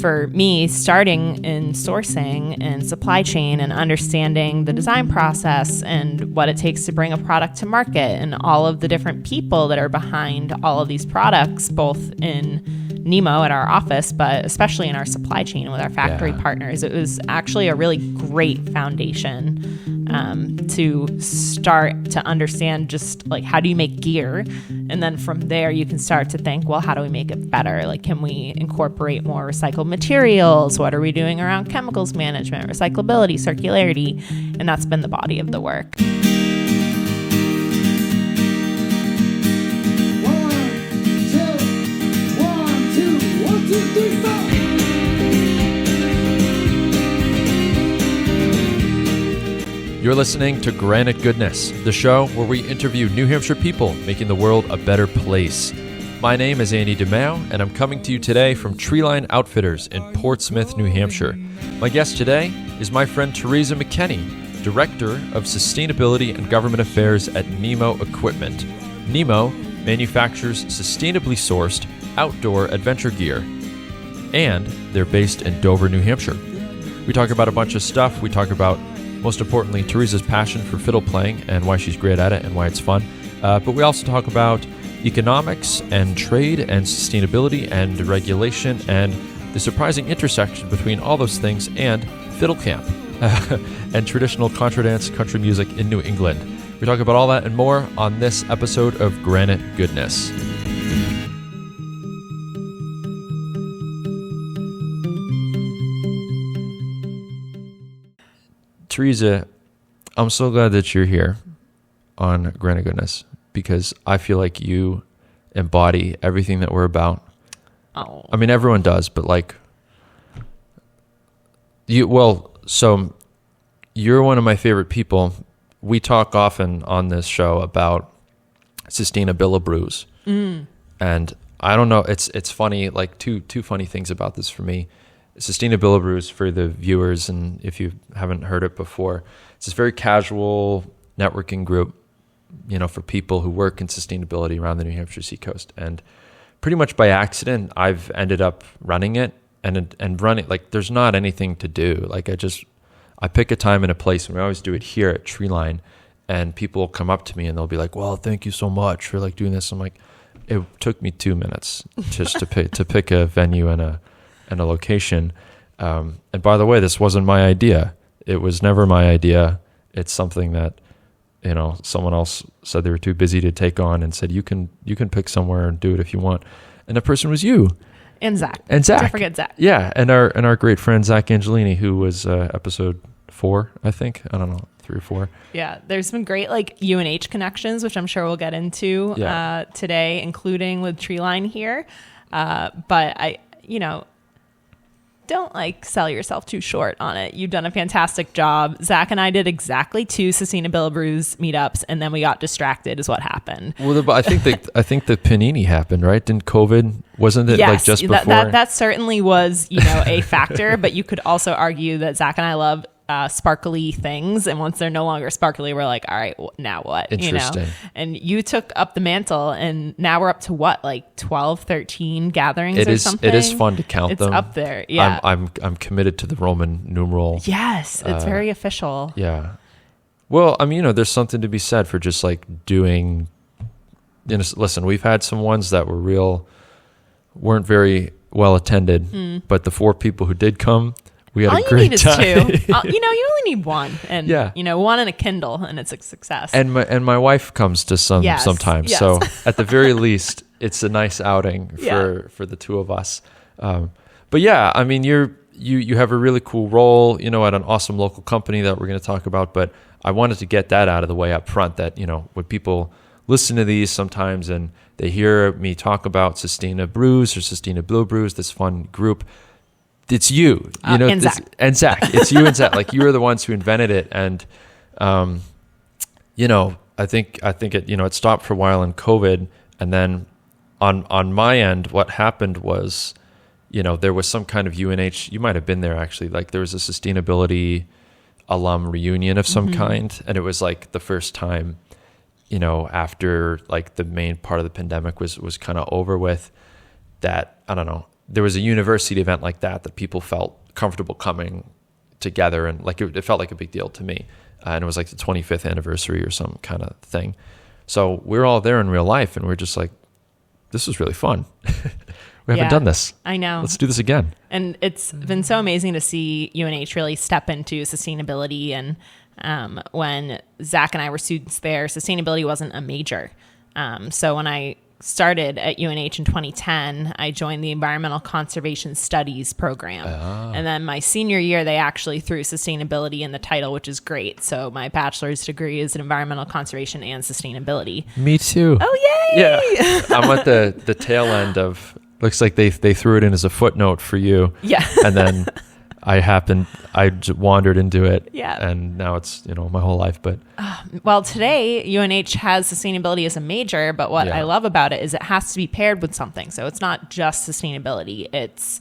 for me, starting in sourcing and supply chain and understanding the design process and what it takes to bring a product to market and all of the different people that are behind all of these products, both in Nemo at our office, but especially in our supply chain with our factory partners, it was actually a really great foundation to start to understand just like, how do you make gear? And then from there, you can start to think, well, how do we make it better? Like, can we incorporate more recycled materials? What are we doing around chemicals management, recyclability, circularity? And that's been the body of the work. You're listening to Granite Goodness, the show where we interview New Hampshire people making the world a better place. My name is Andy DeMeo, and I'm coming to you today from Treeline Outfitters in Portsmouth, New Hampshire. My guest today is my friend Teresa McKenney, Director of Sustainability and Government Affairs at Nemo Equipment. Nemo manufactures sustainably sourced outdoor adventure gear, and they're based in Dover, New Hampshire. We talk about a bunch of stuff. We talk about, most importantly, Teresa's passion for fiddle playing and why she's great at it and why it's fun. But we also talk about economics and trade and sustainability and regulation and the surprising intersection between all those things and fiddle camp and traditional contra dance country music in New England. We talk about all that and more on this episode of Granite Goodness. Teresa, I'm so glad that you're here on Granite Goodness because I feel like you embody everything that we're about. Oh. I mean, everyone does, but like so you're one of my favorite people. We talk often on this show about Sustainably. And I don't know, it's funny, like two funny things about this for me. Sustainably, for the viewers, and if you haven't heard it before, it's this very casual networking group, for people who work in sustainability around the New Hampshire seacoast. And pretty much by accident, I've ended up running it and running, like, there's not anything to do. Like, I pick a time and a place, and we always do it here at Treeline, and people will come up to me and they'll be like, well, thank you so much for like doing this. I'm like, it took me 2 minutes just to pick a venue and a location. And by the way, this wasn't my idea. It was never my idea. It's something that, someone else said they were too busy to take on and said, you can pick somewhere and do it if you want. And the person was you. And Zach. Don't forget Zach. Yeah. And our great friend, Zach Angelini, who was episode 4, I think. I don't know, 3 or 4. Yeah. There's been great like UNH connections, which I'm sure we'll get into today, including with Treeline here. But I, don't like sell yourself too short on it. You've done a fantastic job. Zach and I did exactly 2 Sustainably Brews meetups, and then we got distracted is what happened. Well, I think the Panini happened, right? Didn't COVID, wasn't it like just before? That certainly was, a factor, but you could also argue that Zach and I love sparkly things, and once they're no longer sparkly, we're like, all right, now what? Interesting. And you took up the mantle, and now we're up to what, like 12, 13 gatherings or something? It is fun to count them. It's up there. Yeah. I'm committed to the Roman numeral. Yes, it's very official. Yeah. Well, I mean, there's something to be said for just like doing, listen, we've had some ones that weren't very well attended, but the 4 people who did come, we had a great time. All you need is 2. You only need 1, and one and a Kindle, and it's a success. And my wife comes to sometimes. Yes. So at the very least, it's a nice outing for the 2 of us. But yeah, I mean, you have a really cool role, at an awesome local company that we're going to talk about. But I wanted to get that out of the way up front. That when people listen to these sometimes and they hear me talk about Sustainably or Sustainably Brews, this fun group. It's you, and Zach. It's you and Zach. Like, you are the ones who invented it, and I think it it stopped for a while in COVID, and then on my end, what happened was, there was some kind of UNH. You might have been there actually. Like, there was a sustainability alum reunion of some kind, and it was like the first time, after like the main part of the pandemic was kind of over with. That, I don't know, there was a university event like that people felt comfortable coming together, and like it felt like a big deal to me. And it was like the 25th anniversary or some kind of thing. So we're all there in real life, and we're just like, this was really fun. We haven't done this. I know. Let's do this again. And it's been so amazing to see UNH really step into sustainability. And when Zach and I were students there, sustainability wasn't a major. So when I started at UNH in 2010, I joined the Environmental Conservation Studies program. And then my senior year, they actually threw sustainability in the title, which is great. So my bachelor's degree is in environmental conservation and sustainability. Me too. Oh, yay! Yeah. I'm at the tail end of, looks like they threw it in as a footnote for you. Yeah. And then I wandered into it. Yeah. And now it's, my whole life. But well, today UNH has sustainability as a major, but what I love about it is it has to be paired with something. So it's not just sustainability. It's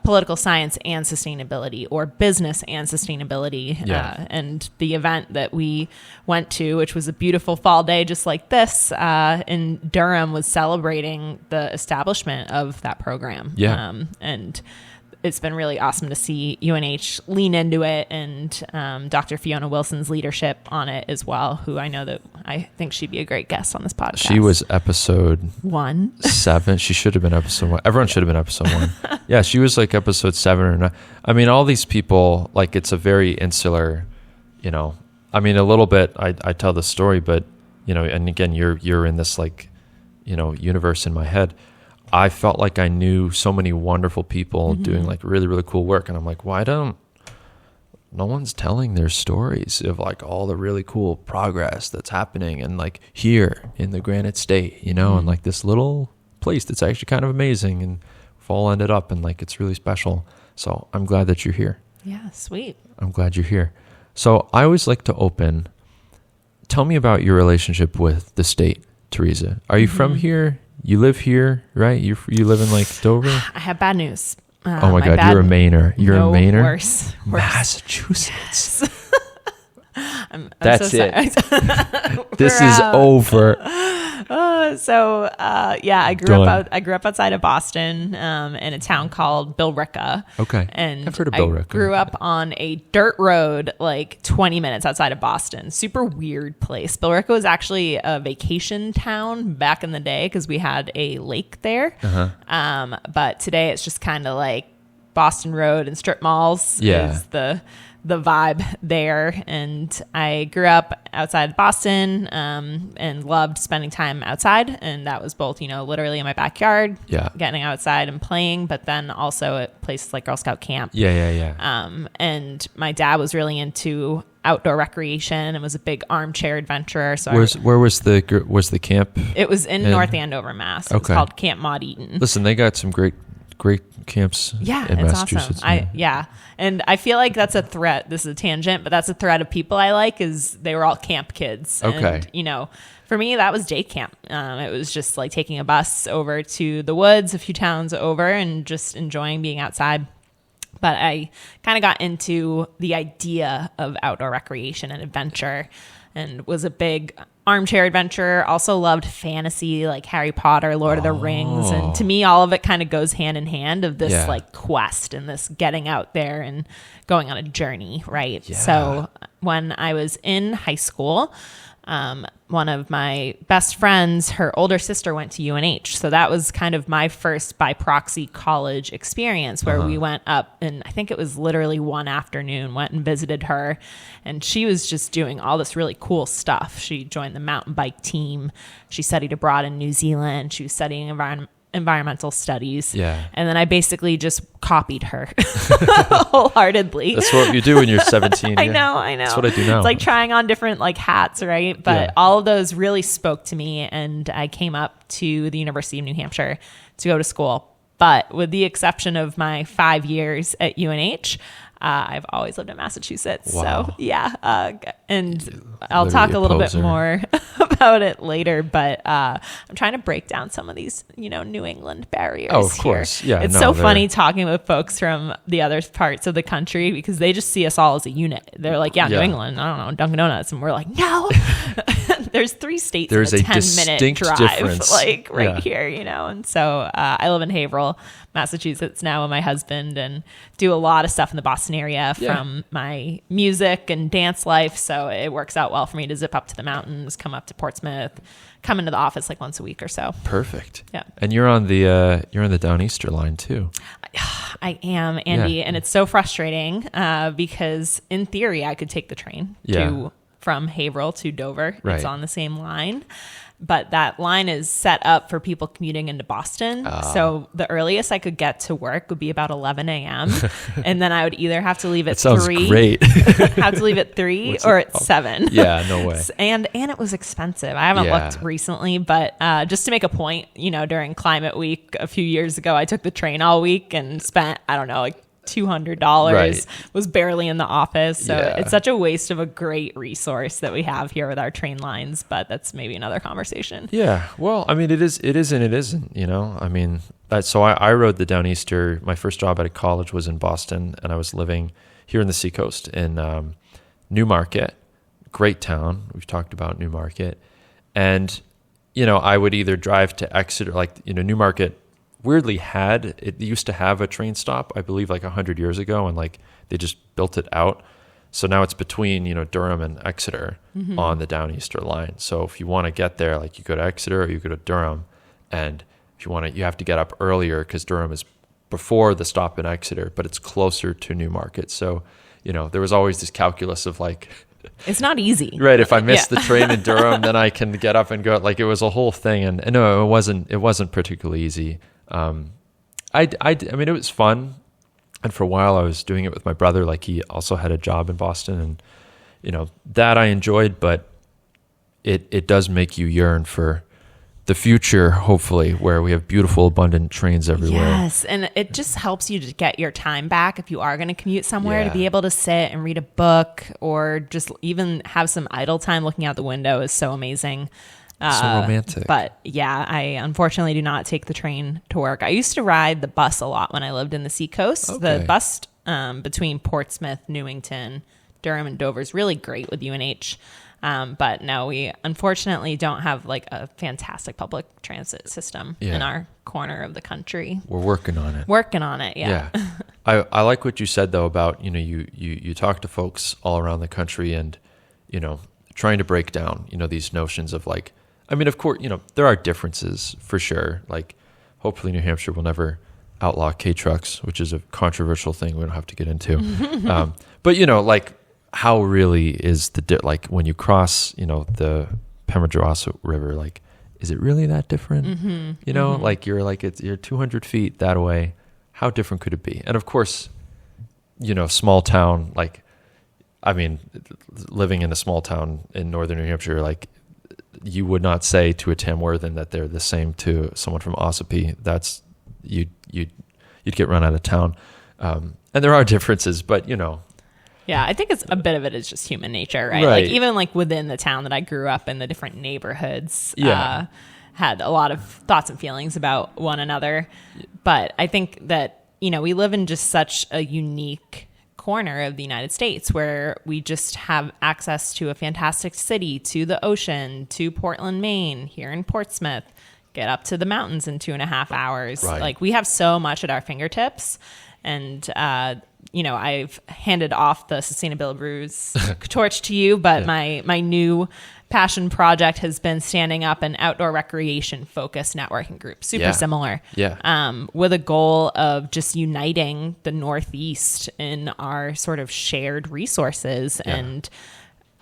political science and sustainability, or business and sustainability. Yeah. And the event that we went to, which was a beautiful fall day just like this, in Durham, was celebrating the establishment of that program. Yeah. And it's been really awesome to see UNH lean into it, and Dr. Fiona Wilson's leadership on it as well, who I think she'd be a great guest on this podcast. She was episode 7. She should have been episode 1. Everyone should have been episode 1. Yeah, she was like episode 7 or 9. I mean, all these people, like, it's a very insular, I mean, a little bit, I tell the story, but, and again, you're in this, like, universe in my head. I felt like I knew so many wonderful people doing like really, really cool work. And I'm like, no one's telling their stories of like all the really cool progress that's happening, and like here in the Granite State, and like this little place that's actually kind of amazing, and we've all ended up, and like it's really special. So I'm glad that you're here. Yeah, sweet. I'm glad you're here. So I always like to open. Tell me about your relationship with the state, Teresa. Are you from here? You live here, right? You live in like Dover? I have bad news. Oh my God, you're a Mainer. You're a Mainer? Worse. Massachusetts. Yes. I'm That's so it. sorry. This is over. I grew up outside of Boston, in a town called Billerica. Okay. And I've heard of Billerica. I grew up on a dirt road like 20 minutes outside of Boston. Super weird place. Billerica was actually a vacation town back in the day because we had a lake there. But today it's just kind of like Boston Road and strip malls is the vibe there. And I grew up outside Boston, and loved spending time outside. And that was both, literally in my backyard, getting outside and playing, but then also at places like Girl Scout camp. And my dad was really into outdoor recreation and was a big armchair adventurer. So where was the camp? It was in North Andover, Mass. It was called Camp Maud Eaton. Listen, they got some great camps in Massachusetts. Awesome. And I feel like that's a threat. This is a tangent, but that's a threat of people I like, is they were all camp kids. Okay. And, for me, that was day camp. It was just like taking a bus over to the woods, a few towns over, and just enjoying being outside. But I kind of got into the idea of outdoor recreation and adventure, and was a big armchair adventurer. Also loved fantasy, like Harry Potter, Lord of the Rings. And to me, all of it kind of goes hand in hand of this like quest and this getting out there and going on a journey, right? Yeah. So when I was in high school, one of my best friends, her older sister went to UNH. So that was kind of my first by proxy college experience, where we went up, and I think it was literally one afternoon, went and visited her. And she was just doing all this really cool stuff. She joined the mountain bike team. She studied abroad in New Zealand. She was studying environmental studies. Yeah. And then I basically just copied her wholeheartedly. That's what you do when you're 17. I know. That's what I do now. It's like trying on different like hats, right? But all of those really spoke to me, and I came up to the University of New Hampshire to go to school. But with the exception of my 5 years at UNH, I've always lived in Massachusetts. Wow. So and I'll talk a little bit more about it later, but I'm trying to break down some of these, New England barriers. Oh, of course. Here. Yeah. It's so funny talking with folks from the other parts of the country, because they just see us all as a unit. They're like, New England, I don't know, Dunkin' Donuts. And we're like, no, there's 3 states There's in a a 10-minute distinct drive, difference. like right Yeah. here, And so I live in Haverhill, Massachusetts now with my husband, and do a lot of stuff in the Boston area from my music and dance life. So it works out well for me to zip up to the mountains, come up to Portsmouth, come into the office like once a week or so. Perfect. Yeah. And you're on the Downeaster line too. I am, Andy, and it's so frustrating because in theory I could take the train from Haverhill to Dover. Right. It's on the same line, but that line is set up for people commuting into Boston. So the earliest I could get to work would be about 11 a.m. and then I would either have to leave at That sounds 3. great. Have to leave at 3 or at 7. Yeah, no way. And it was expensive. I haven't looked recently, but just to make a point, during Climate Week a few years ago, I took the train all week and spent, I don't know, like $200, Right. was barely in the office. So Yeah. it's such a waste of a great resource that we have here with our train lines, but that's maybe another conversation. Yeah. Well, I mean, it is and it isn't, I mean, so I rode the Downeaster. My first job out of college was in Boston, and I was living here in the Seacoast in Newmarket, great town. We've talked about Newmarket. And, I would either drive to Exeter, Newmarket weirdly it used to have a train stop, I believe, like 100 years ago, and like they just built it out. So now it's between, Durham and Exeter on the Downeaster line. So if you want to get there, like you go to Exeter or you go to Durham, and if you want to, you have to get up earlier because Durham is before the stop in Exeter, but it's closer to Newmarket. So, there was always this calculus of like, it's not easy. right. If I miss the train in Durham, then I can get up and go. Like it was a whole thing. And no, it wasn't particularly easy. I mean, it was fun. And for a while I was doing it with my brother. Like he also had a job in Boston, and, that I enjoyed, but it does make you yearn for the future, hopefully, where we have beautiful, abundant trains everywhere. Yes. And it just helps you to get your time back if you are going to commute somewhere, to be able to sit and read a book or just even have some idle time looking out the window is so amazing. So romantic. But yeah, I unfortunately do not take the train to work. I used to ride the bus a lot when I lived in the Seacoast. Okay. The bus between Portsmouth, Newington, Durham, and Dover is really great with UNH. But no, we unfortunately don't have like a fantastic public transit system in our corner of the country. We're working on it. Working on it, yeah. I like what you said though about, you talk to folks all around the country and, trying to break down, these notions of like, I mean, of course, there are differences for sure. Like hopefully New Hampshire will never outlaw K-trucks, which is a controversial thing we don't have to get into. But, like how really is like when you cross, the Pemigewasset River, like, is it really that different? Like you're 200 feet that way. How different could it be? And of course, small town, like, I mean, living in a small town in northern New Hampshire, like you would not say to a Tamworthan that they're the same to someone from Ossipee. That's you'd get run out of town. And there are differences, but Yeah, I think it's a bit of it is just human nature, right? Right. Like even like within the town that I grew up in, the different neighborhoods had a lot of thoughts and feelings about one another. But I think that, we live in just such a unique corner of the United States where we just have access to a fantastic city, to the ocean, to Portland, Maine, here in Portsmouth, get up to the mountains in 2.5 hours. Right. Like we have so much at our fingertips. And, I've handed off the Sustainability Brews torch to you, but my new passion project has been standing up an outdoor recreation focused networking group, super similar, with a goal of just uniting the Northeast in our sort of shared resources and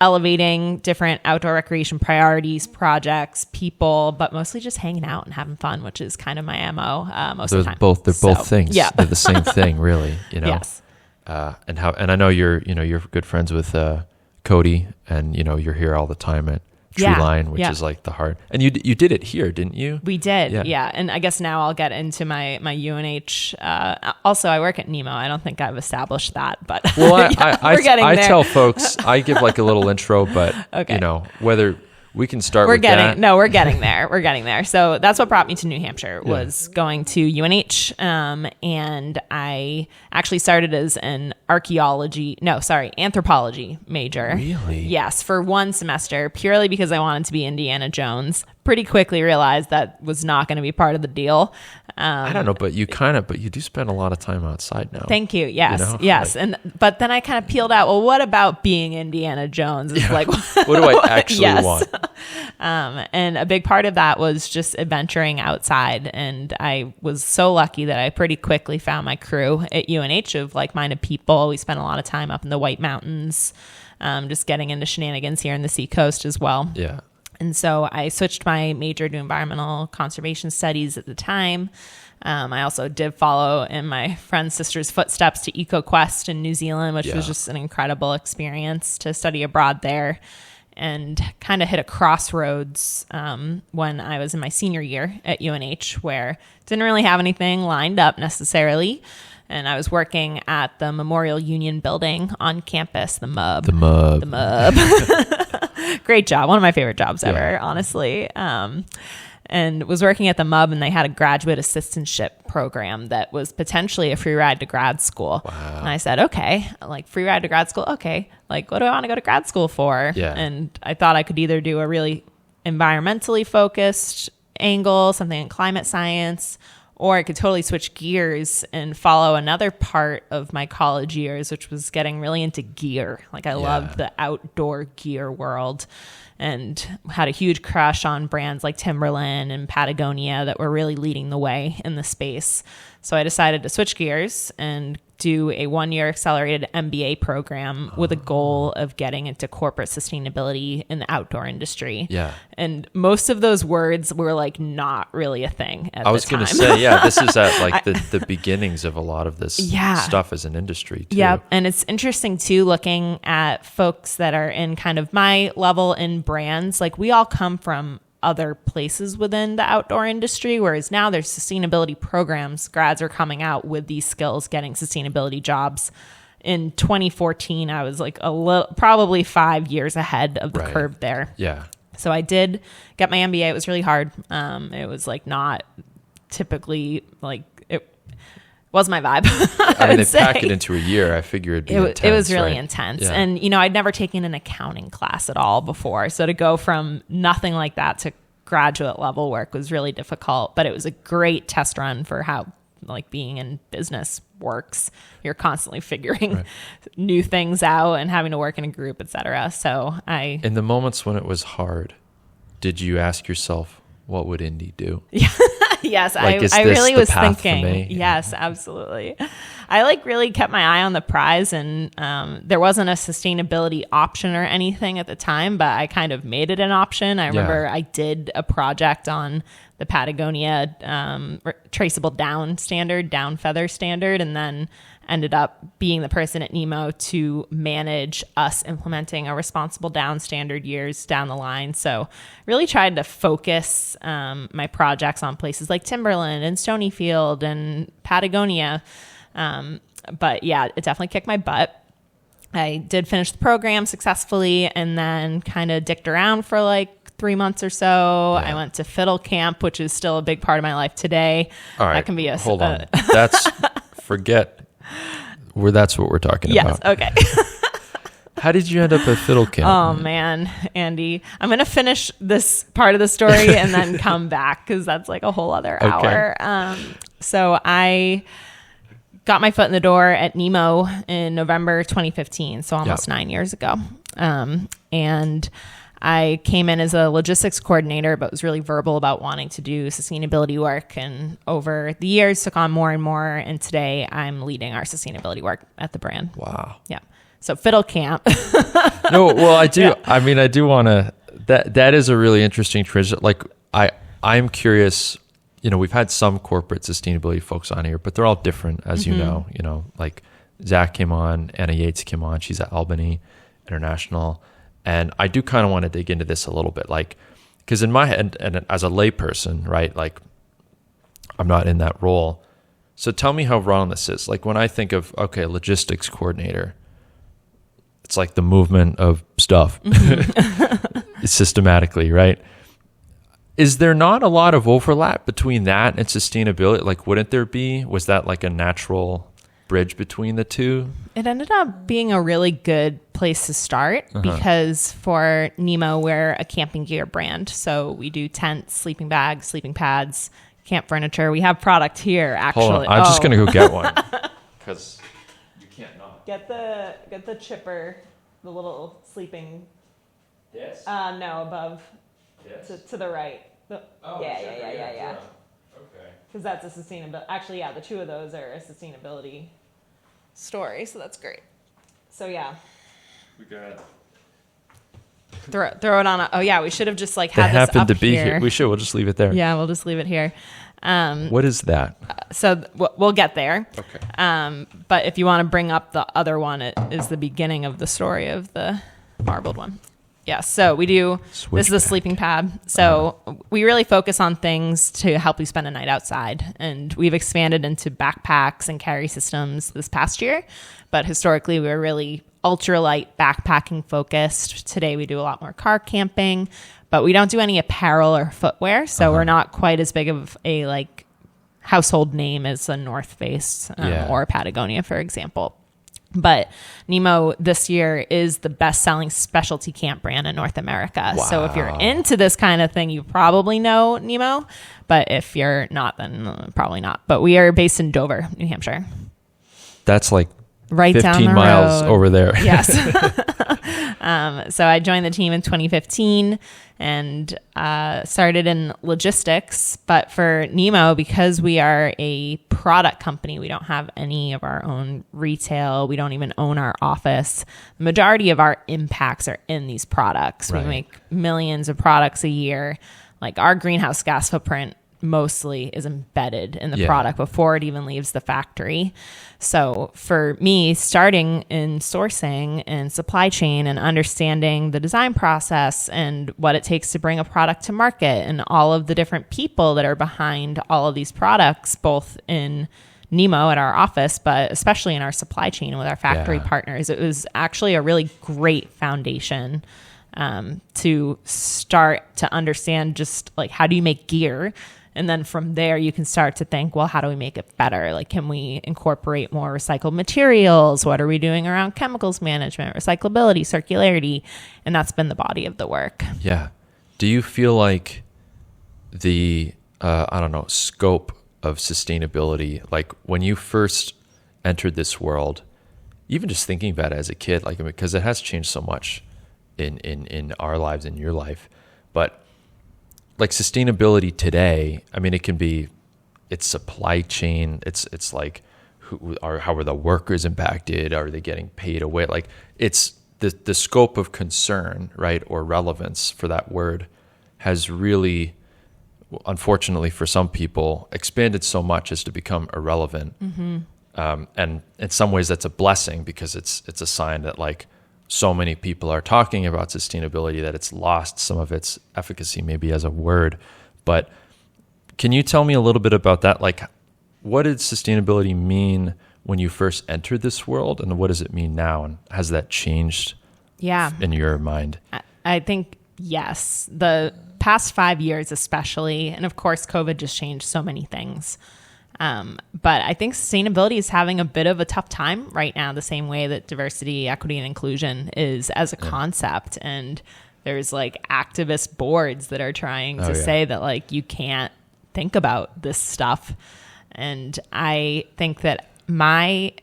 elevating different outdoor recreation priorities, projects, people, but mostly just hanging out and having fun, which is kind of my MO most of the time. They're both things. Yeah. They're the same thing, really. Yes. And I know you're good friends with Cody, and you're here all the time at Treeline, which is like the heart. And you did it here, didn't you? We did, yeah. And I guess now I'll get into my UNH. Also, I work at Nemo. I don't think I've established that, but well, we're getting I there. tell folks, I give like a little intro, but Okay. whether We can start we're with getting that. no, we're getting there. We're getting there. So that's what brought me to New Hampshire was going to UNH, and I actually started as an anthropology major. Really? Yes, for one semester, purely because I wanted to be Indiana Jones. Pretty quickly realized that was not going to be part of the deal. I don't know, but you do spend a lot of time outside now. Thank you. Yes, You know? yes. But then I kind of peeled out, well, what about being Indiana Jones? It's like, what do I actually want? And a big part of that was just adventuring outside. And I was so lucky that I pretty quickly found my crew at UNH of like-minded people. We spent a lot of time up in the White Mountains, just getting into shenanigans here in the Seacoast as well. Yeah. And so I switched my major to environmental conservation studies at the time. I also did follow in my friend's sister's footsteps to EcoQuest in New Zealand, which was just an incredible experience to study abroad there, and kind of hit a crossroads when I was in my senior year at UNH, where didn't really have anything lined up necessarily. And I was working at the Memorial Union building on campus, the MUB. The MUB. The MUB. Great job. One of my favorite jobs ever, honestly. And was working at the MUB, and they had a graduate assistantship program that was potentially a free ride to grad school. Wow. And I said, okay, like free ride to grad school. Okay. Like, what do I want to go to grad school for? Yeah. And I thought I could either do a really environmentally focused angle, something in climate science, or I could totally switch gears and follow another part of my college years, which was getting really into gear. Like I loved the outdoor gear world and had a huge crush on brands like Timberland and Patagonia that were really leading the way in the space. So I decided to switch gears and do a 1-year accelerated MBA program with a goal of getting into corporate sustainability in the outdoor industry. Yeah. And most of those words were like not really a thing at the time. I was going to say, this is at like the beginnings of a lot of this stuff as an industry too. Yeah. And it's interesting too, looking at folks that are in kind of my level in brands, like we all come from other places within the outdoor industry, whereas now there's sustainability programs. Grads are coming out with these skills, getting sustainability jobs. In 2014, I was like probably 5 years ahead of the curve there. Yeah. So I did get my MBA. It was really hard. It was like not typically like it was my vibe. I mean, they pack it into a year. I figured it'd be intense, it was really right? intense. Yeah. And, I'd never taken an accounting class at all before. So to go from nothing like that to graduate level work was really difficult. But it was a great test run for how like being in business works. You're constantly figuring new things out and having to work in a group, et cetera. So in the moments when it was hard, did you ask yourself, what would Indy do? Yeah. Yes, like, I really was thinking. For me? Yes, absolutely. I like really kept my eye on the prize, and there wasn't a sustainability option or anything at the time, but I kind of made it an option. I remember I did a project on the Patagonia traceable down feather standard, and then ended up being the person at Nemo to manage us implementing a responsible down standard years down the line. So really tried to focus my projects on places like Timberland and Stonyfield and Patagonia. But yeah, it definitely kicked my butt. I did finish the program successfully and then kind of dicked around for like 3 months or so. I went to fiddle camp, which is still a big part of my life today. All right. That can be hold on. That's that's what we're talking about. Yes. Okay. How did you end up at fiddle camp? Oh man, Andy, I'm going to finish this part of the story and then come back because that's like a whole other hour. So I got my foot in the door at Nemo in November 2015. So almost 9 years ago. And I came in as a logistics coordinator, but was really verbal about wanting to do sustainability work. And over the years, took on more and more. And today I'm leading our sustainability work at the brand. Wow. Yeah. So fiddle camp. No, well, I do. Yeah. I mean, I do want to, that is a really interesting transition. Like I'm curious, we've had some corporate sustainability folks on here, but they're all different, as you know, like Zach came on, Anna Yates came on, she's at Albany International. And I do kind of want to dig into this a little bit, like, because in my head, and as a layperson, right, like, I'm not in that role. So tell me how wrong this is. Like, when I think of, okay, logistics coordinator, it's like the movement of stuff, systematically, right? Is there not a lot of overlap between that and sustainability? Like, wouldn't there be? Was that like a natural bridge between the two? It ended up being a really good place to start because for Nemo, we're a camping gear brand. So we do tents, sleeping bags, sleeping pads, camp furniture. We have product here, actually. Hold on. I'm just going to go get one because you can't not. Get the chipper, the little sleeping. This? No, above. This? To the right. Yeah. Okay. Because that's a sustainability. Actually, yeah, the two of those are a sustainability story, so that's great. So yeah, We got. throw it on. Oh yeah, we should have just like They had this happen up to be here. here. We should. We'll just leave it there. Yeah, we'll just leave it here. What is that? So we'll get there. Okay. But if you want to bring up the other one, it is the beginning of the story of the marbled one. Yeah, so we do, this is a sleeping pad. So we really focus on things to help you spend a night outside. And we've expanded into backpacks and carry systems this past year. But historically, we were really ultralight backpacking focused. Today, we do a lot more car camping, but we don't do any apparel or footwear. So we're not quite as big of a like household name as a North Face or Patagonia, for example. But Nemo this year is the best-selling specialty camp brand in North America. Wow. So if you're into this kind of thing, you probably know Nemo. But if you're not, then probably not. But we are based in Dover, New Hampshire. That's like Right 15 down the miles road. over there. Yes. So I joined the team in 2015 and started in logistics. But for Nemo, because we are a product company, we don't have any of our own retail. We don't even own our office. The majority of our impacts are in these products. Right. We make millions of products a year. Like our greenhouse gas footprint mostly is embedded in the product before it even leaves the factory. So for me, starting in sourcing and supply chain and understanding the design process and what it takes to bring a product to market and all of the different people that are behind all of these products, both in Nemo at our office, but especially in our supply chain with our factory partners, it was actually a really great foundation to start to understand just like how do you make gear. And then from there, you can start to think, well, how do we make it better? Like, can we incorporate more recycled materials? What are we doing around chemicals management, recyclability, circularity? And that's been the body of the work. Yeah. Do you feel like the, scope of sustainability, like when you first entered this world, even just thinking about it as a kid, like, because it has changed so much in our lives, in your life, but like sustainability today, I mean, it's supply chain. It's like how are the workers impacted? Are they getting paid away? Like it's the scope of concern, right? Or relevance for that word has really, unfortunately for some people, expanded so much as to become irrelevant. Mm-hmm. And in some ways that's a blessing because it's a sign that like, so many people are talking about sustainability that it's lost some of its efficacy maybe as a word. But can you tell me a little bit about that? Like, what did sustainability mean when you first entered this world, and what does it mean now? And has that changed in your mind? I think, yes. The past 5 years especially, and of course, COVID just changed so many things. But I think sustainability is having a bit of a tough time right now, the same way that diversity, equity, and inclusion is as a concept. And there's like activist boards that are trying to say that like you can't think about this stuff. And I think that my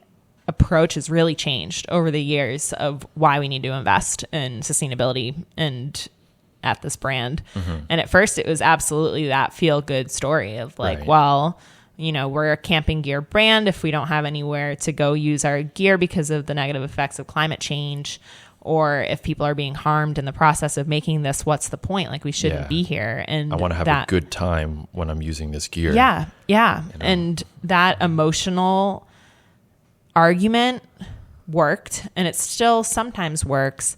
approach has really changed over the years of why we need to invest in sustainability and at this brand. Mm-hmm. And at first it was absolutely that feel good story of like, well, you know, we're a camping gear brand. If we don't have anywhere to go use our gear because of the negative effects of climate change, or if people are being harmed in the process of making this, what's the point? Like we shouldn't be here. And I want to have a good time when I'm using this gear. Yeah. Yeah. You know? And that emotional argument worked, and it still sometimes works.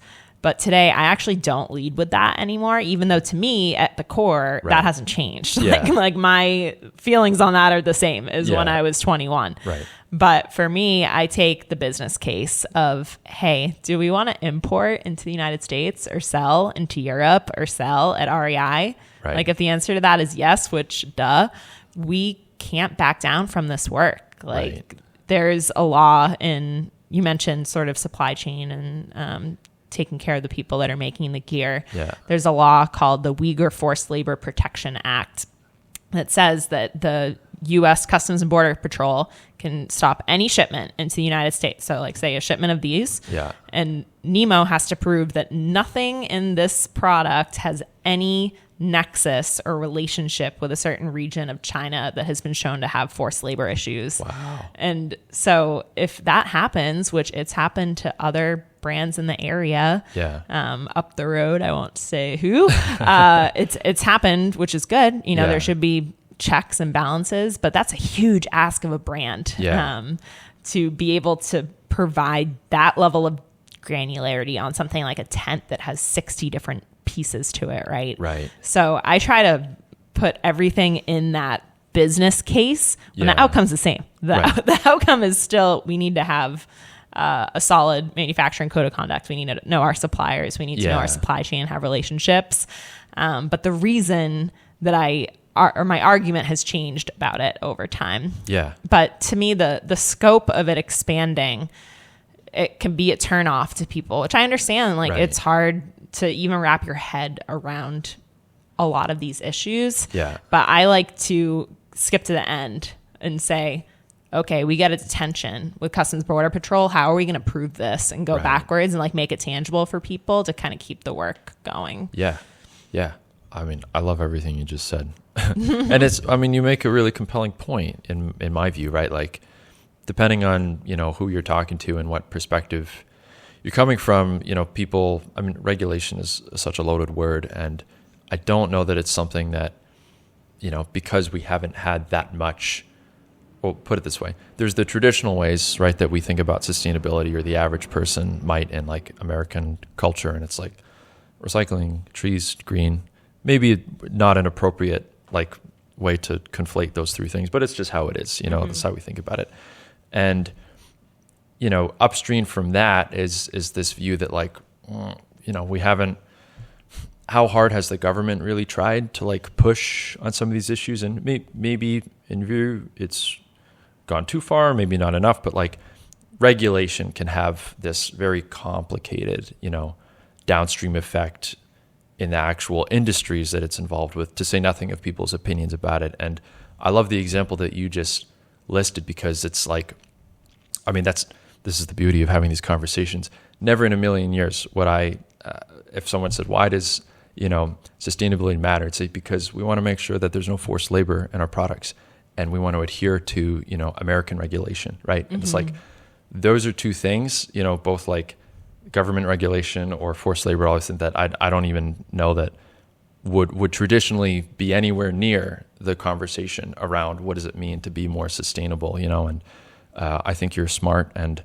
But today I actually don't lead with that anymore, even though to me at the core, that hasn't changed. Yeah. Like my feelings on that are the same as when I was 21. Right. But for me, I take the business case of, hey, do we want to import into the United States or sell into Europe or sell at REI? Right. Like if the answer to that is yes, which we can't back down from this work. Like there's a law in, you mentioned sort of supply chain and taking care of the people that are making the gear. Yeah. There's a law called the Uyghur Forced Labor Protection Act that says that the U.S. Customs and Border Patrol can stop any shipment into the United States. So like say a shipment of these. Yeah. And Nemo has to prove that nothing in this product has any nexus or relationship with a certain region of China that has been shown to have forced labor issues. Wow. And so if that happens, which it's happened to other brands in the area, up the road, I won't say who, it's happened, which is good. You know, there should be checks and balances, but that's a huge ask of a brand to be able to provide that level of granularity on something like a tent that has 60 different pieces to it, right? Right. So I try to put everything in that business case when the outcome's the same. The outcome is still, we need to have a solid manufacturing code of conduct. We need to know our suppliers. We need to know our supply chain, have relationships. But the reason that my argument has changed about it over time. Yeah. But to me, the scope of it expanding, it can be a turnoff to people, which I understand. Like it's hard to even wrap your head around a lot of these issues. Yeah. But I like to skip to the end and say, okay, we get a detention with Customs Border Patrol. How are we going to prove this and go backwards and like make it tangible for people to kind of keep the work going? Yeah. Yeah. I mean, I love everything you just said. And you make a really compelling point in my view, right? Like depending on, who you're talking to and what perspective you're coming from, people, regulation is such a loaded word. And I don't know that it's something that, because we haven't had that much, well, put it this way, there's the traditional ways, right, that we think about sustainability or the average person might in like American culture. And it's like recycling, trees, green, maybe not an appropriate like way to conflate those three things, but it's just how it is, that's how we think about it. And, upstream from that is this view that like, we haven't, how hard has the government really tried to like push on some of these issues? And maybe in view it's gone too far, maybe not enough, but like regulation can have this very complicated, downstream effect in the actual industries that it's involved with, to say nothing of people's opinions about it. And I love the example that you just listed because it's like, this is the beauty of having these conversations. Never in a million years would I, if someone said, why does, sustainability matter? I'd say because we want to make sure that there's no forced labor in our products and we want to adhere to, American regulation, right? And it's like, those are two things, both like government regulation or forced labor, all this and that I don't even know that would traditionally be anywhere near the conversation around what does it mean to be more sustainable, and I think you're smart and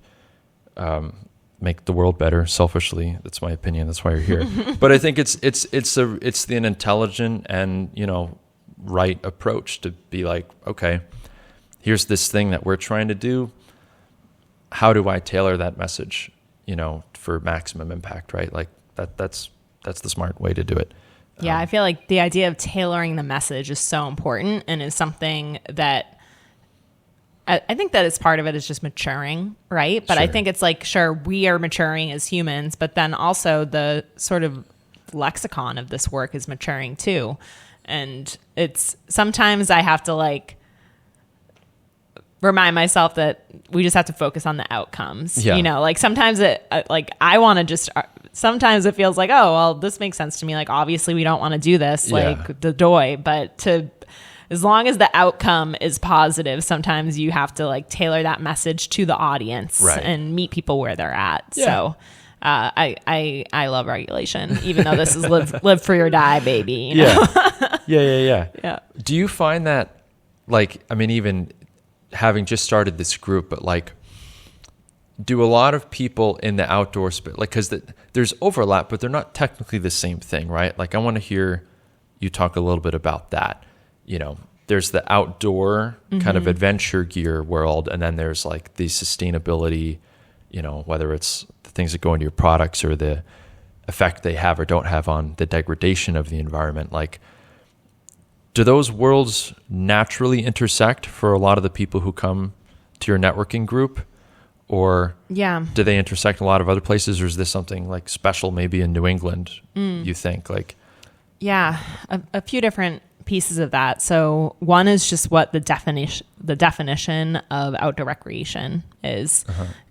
make the world better selfishly. That's my opinion. That's why you're here. But I think it's an intelligent and, right approach to be like, okay, here's this thing that we're trying to do. How do I tailor that message, for maximum impact, right? Like that's the smart way to do it. Yeah, I feel like the idea of tailoring the message is so important and is something that I think that is part of it is just maturing, right? But I think it's like, sure, we are maturing as humans, but then also the sort of lexicon of this work is maturing too. And it's sometimes I have to like remind myself that we just have to focus on the outcomes. Yeah. Like sometimes I want to just, sometimes it feels like, oh, well, this makes sense to me. Like, obviously we don't want to do this, like the DOI, but as long as the outcome is positive, sometimes you have to like tailor that message to the audience and meet people where they're at. Yeah. So I love regulation, even though this is live free or die, baby. Yeah. Do you find that, like, even having just started this group, but like do a lot of people in the outdoor space, like, because there's overlap, but they're not technically the same thing, right? Like, I want to hear you talk a little bit about that. You know, there's the outdoor kind of adventure gear world, and then there's like the sustainability, you know, whether it's the things that go into your products or the effect they have or don't have on the degradation of the environment. Like, do those worlds naturally intersect for a lot of the people who come to your networking group? Or do they intersect in a lot of other places, or is this something like special maybe in New England, you think? Like, a few different pieces of that. So one is just what the definition of outdoor recreation is.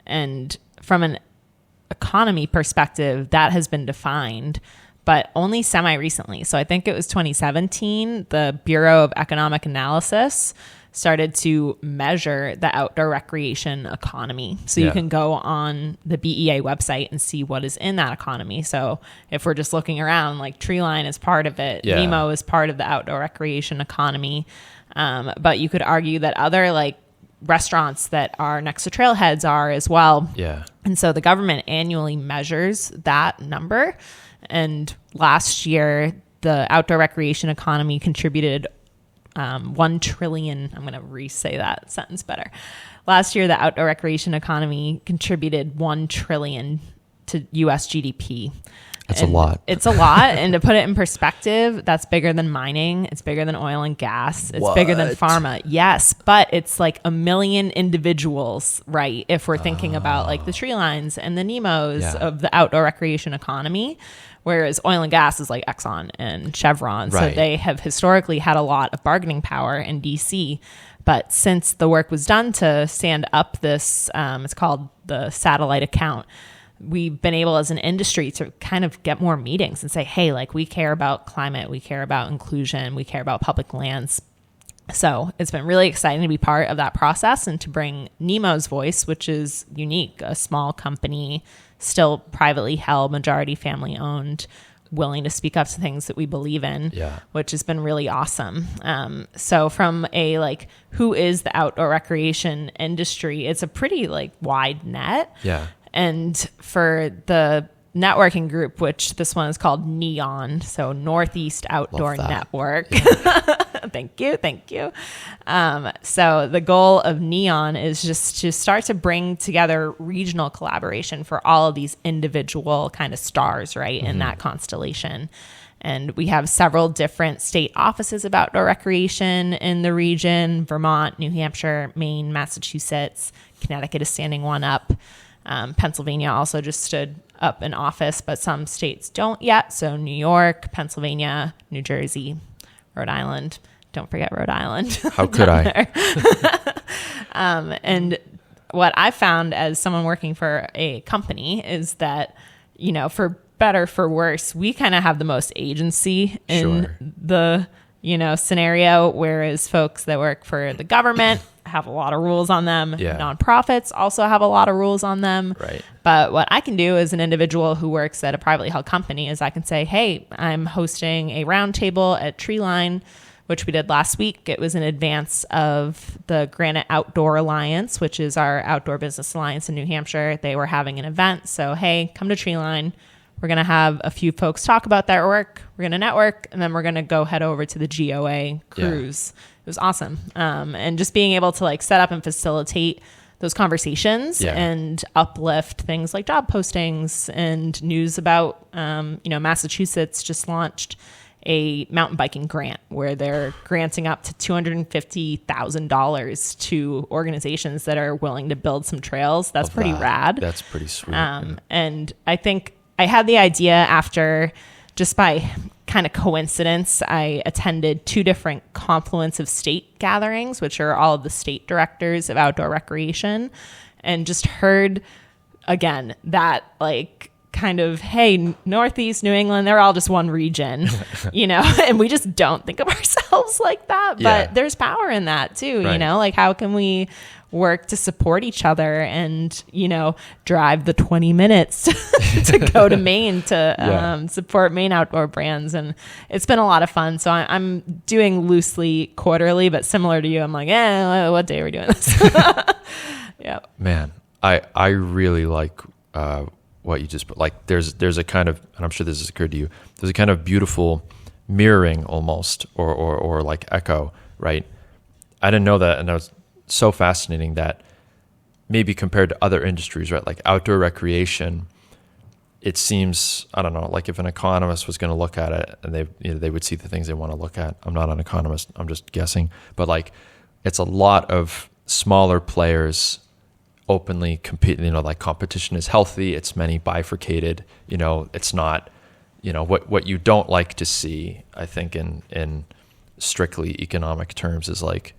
And from an economy perspective, that has been defined, but only semi-recently. So I think it was 2017, the Bureau of Economic Analysis started to measure the outdoor recreation economy. So you can go on the BEA website and see what is in that economy. So if we're just looking around, like Treeline is part of it. Nemo is part of the outdoor recreation economy. But you could argue that other like restaurants that are next to trailheads are as well. And so the government annually measures that number. And last year, the outdoor recreation economy contributed 1 trillion. I'm going to re-say that sentence better. Last year, the outdoor recreation economy contributed 1 trillion to US GDP. That's a lot. It's a lot. And to put it in perspective, that's bigger than mining. It's bigger than oil and gas. It's bigger than pharma. Yes. But it's like 1 million individuals, right? If we're thinking about like the tree lines and the Nemos of the outdoor recreation economy. Whereas oil and gas is like Exxon and Chevron. So they have historically had a lot of bargaining power in DC. But since the work was done to stand up this, it's called the satellite account, we've been able as an industry to kind of get more meetings and say, hey, like we care about climate, we care about inclusion, we care about public lands. So it's been really exciting to be part of that process and to bring Nemo's voice, which is unique, a small company, still privately held, majority family owned, willing to speak up to things that we believe in, which has been really awesome. So from a like, who is the outdoor recreation industry? It's a pretty like wide net. And for the networking group, which this one is called NEON, so Northeast Outdoor Network. Thank you. So the goal of NEON is just to start to bring together regional collaboration for all of these individual kind of stars, right, in that constellation. And we have several different state offices of outdoor recreation in the region: Vermont, New Hampshire, Maine, Massachusetts. Connecticut is standing one up. Pennsylvania also just stood up an office, but some states don't yet. So New York, Pennsylvania, New Jersey, Rhode Island. Don't forget Rhode Island. How could I? And what I found as someone working for a company is that, you know, for better, for worse, we kind of have the most agency in the, you know, scenario, whereas folks that work for the government have a lot of rules on them. Nonprofits also have a lot of rules on them. But what I can do as an individual who works at a privately held company is I can say, hey, I'm hosting a roundtable at Treeline, which we did last week. It was in advance of the Granite Outdoor Alliance, which is our outdoor business alliance in New Hampshire. They were having an event. So, hey, come to Treeline. We're going to have a few folks talk about their work. We're going to network, and then we're going to go head over to the GOA cruise. It was awesome. And just being able to like set up and facilitate those conversations and uplift things like job postings and news about, you know, Massachusetts just launched a mountain biking grant where they're granting up to $250,000 to organizations that are willing to build some trails. That's pretty rad. That's pretty sweet. And I think I had the idea after, just by kind of coincidence, I attended 2 different confluence of state gatherings, which are all of the state directors of outdoor recreation, and just heard again that like kind of, hey, Northeast New England, they're all just one region, you know, and we just don't think of ourselves like that. But there's power in that too, you know, like how can we work to support each other and, you know, drive the 20 minutes to go to Maine to support Maine outdoor brands. And it's been a lot of fun. So I'm doing loosely quarterly, but similar to you, I'm like, what day are we doing this? Man, I really like what you just put. Like there's a kind of, and I'm sure this has occurred to you, there's a kind of beautiful mirroring almost, or like echo, right? I didn't know that, and it was so fascinating that maybe compared to other industries, right, like outdoor recreation, it seems, I don't know, like if an economist was going to look at it and they would see the things they want to look at. I'm not an economist, I'm just guessing, but like it's a lot of smaller players openly competing, like competition is healthy, it's many bifurcated, it's not, what you don't like to see, I think in strictly economic terms, is like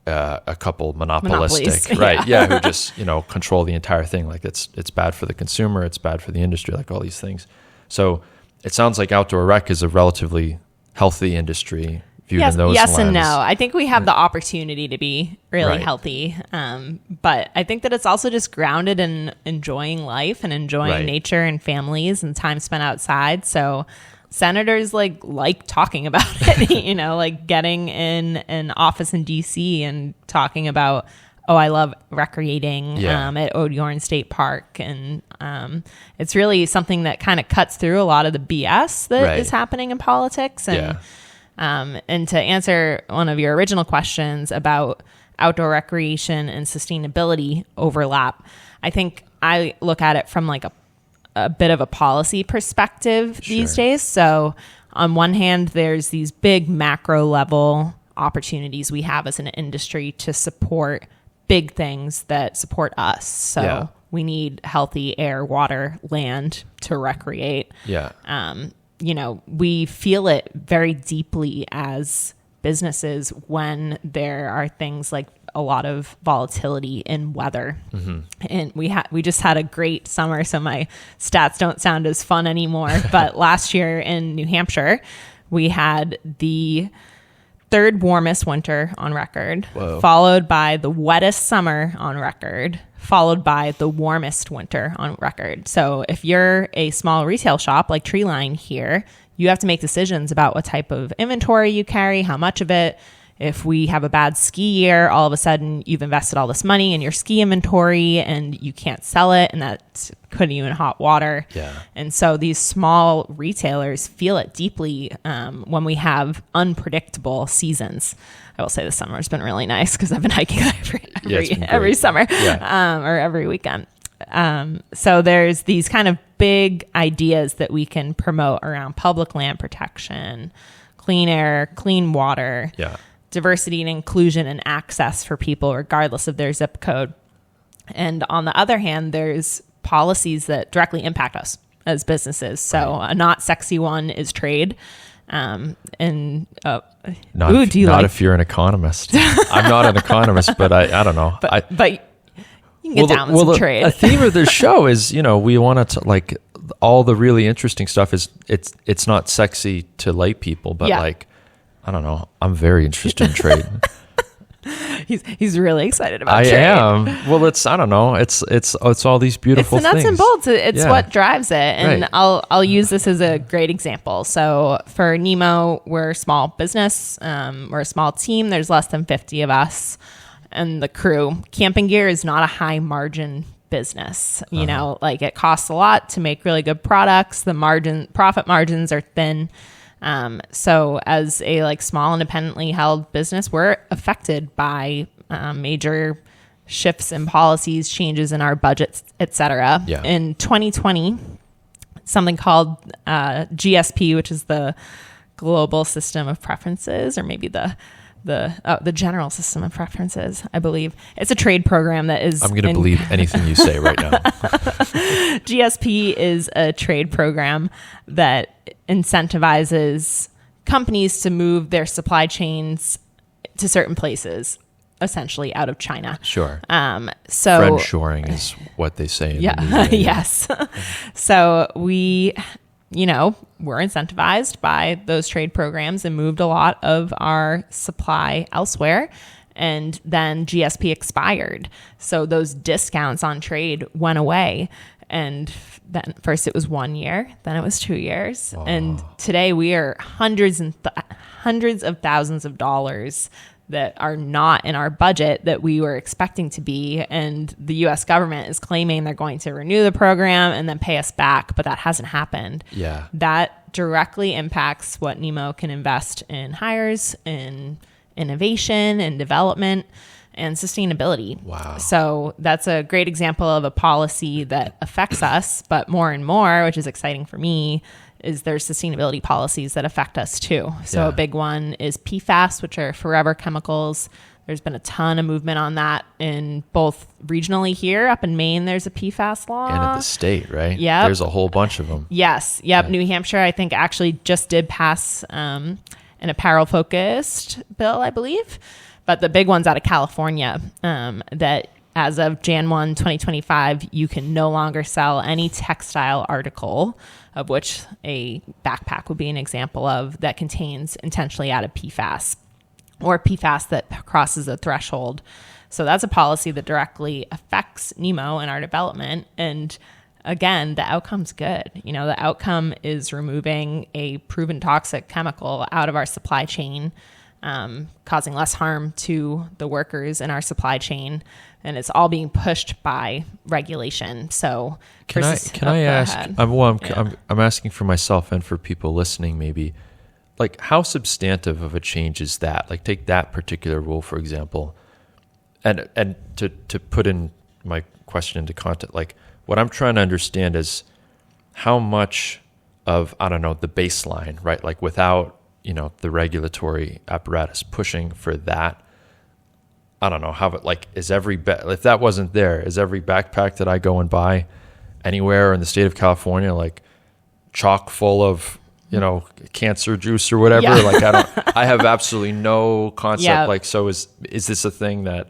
a couple monopolistic, right? Yeah, who just control the entire thing. Like it's bad for the consumer, it's bad for the industry, like all these things. So it sounds like outdoor rec is a relatively healthy industry viewed in those yes lens. And no. I think we have the opportunity to be really healthy, but I think that it's also just grounded in enjoying life and enjoying nature and families and time spent outside. So senators like talking about it, like getting in an office in DC and talking about, I love recreating at Odorn State Park. And it's really something that kind of cuts through a lot of the BS that is happening in politics. And to answer one of your original questions about outdoor recreation and sustainability overlap, I think I look at it from like a bit of a policy perspective these days. So on one hand, there's these big macro level opportunities we have as an industry to support big things that support us. So we need healthy air, water, land to recreate. We feel it very deeply as businesses when there are things like a lot of volatility in weather. And we just had a great summer, so my stats don't sound as fun anymore. But last year in New Hampshire, we had the third warmest winter on record, followed by the wettest summer on record, followed by the warmest winter on record. So if you're a small retail shop like Treeline here, you have to make decisions about what type of inventory you carry, how much of it. If we have a bad ski year, all of a sudden you've invested all this money in your ski inventory and you can't sell it, and that's putting you in hot water. And so these small retailers feel it deeply when we have unpredictable seasons. I will say the summer has been really nice because I've been hiking every summer or every weekend. So there's these kind of big ideas that we can promote around public land protection, clean air, clean water, diversity and inclusion and access for people regardless of their zip code. And on the other hand, there's policies that directly impact us as businesses. So a not sexy one is trade. Not if you're an economist. I'm not an economist, but I don't know. But you can get down with some trade. A theme of this show is, we want to like all the really interesting stuff is it's not sexy to lay people, but like, I don't know. I'm very interested in trade. He's really excited about trade. I am. Well, I don't know. It's all these beautiful things. It's the nuts and bolts. It's what drives it. And I'll use this as a great example. So for Nemo, we're a small business. We're a small team. There's less than 50 of us and the crew. Camping gear is not a high margin business. Like it costs a lot to make really good products. The profit margins are thin. So as a small independently held business, we're affected by major shifts in policies, changes in our budgets, et cetera. In 2020, something called GSP, which is the Global System of Preferences, or maybe the General System of Preferences, I believe. It's a trade program that is... I'm going to believe anything you say right now. GSP is a trade program that incentivizes companies to move their supply chains to certain places, essentially out of China. Sure. So friendshoring is what they say. Yes. So we... we're incentivized by those trade programs and moved a lot of our supply elsewhere. And then GSP expired. So those discounts on trade went away. And then first it was 1 year, then it was 2 years. And today we are hundreds of thousands of dollars that are not in our budget that we were expecting to be. And the US government is claiming they're going to renew the program and then pay us back, but that hasn't happened. Yeah. That directly impacts what NEMO can invest in hires, in innovation and development, and sustainability. Wow. So that's a great example of a policy that affects us, but more and more, which is exciting for me, is there's sustainability policies that affect us too. So a big one is PFAS, which are forever chemicals. There's been a ton of movement on that in both regionally here up in Maine. There's a PFAS law. And at the state, right? Yeah. There's a whole bunch of them. Yes. Yep. New Hampshire, I think, actually just did pass an apparel-focused bill, I believe. But the big one's out of California that as of Jan 1, 2025, you can no longer sell any textile article, of which a backpack would be an example of, that contains intentionally added PFAS or PFAS that crosses a threshold. So that's a policy that directly affects NEMO and our development. And again, the outcome's good. You know, the outcome is removing a proven toxic chemical out of our supply chain, causing less harm to the workers in our supply chain. And it's all being pushed by regulation. So can I ask, I'm asking for myself and for people listening, maybe, like, how substantive of a change is that? Like, take that particular rule, for example, and to put in my question into context, like, what I'm trying to understand is how much of, I don't know, the baseline, right? Like, without, you know, the regulatory apparatus pushing for that, I don't know how, like, is if that wasn't there, is every backpack that I go and buy anywhere in the state of California, like, chock full of, you know, cancer juice or whatever? Yeah. Like, I have absolutely no concept. Yeah. Like, so is this a thing that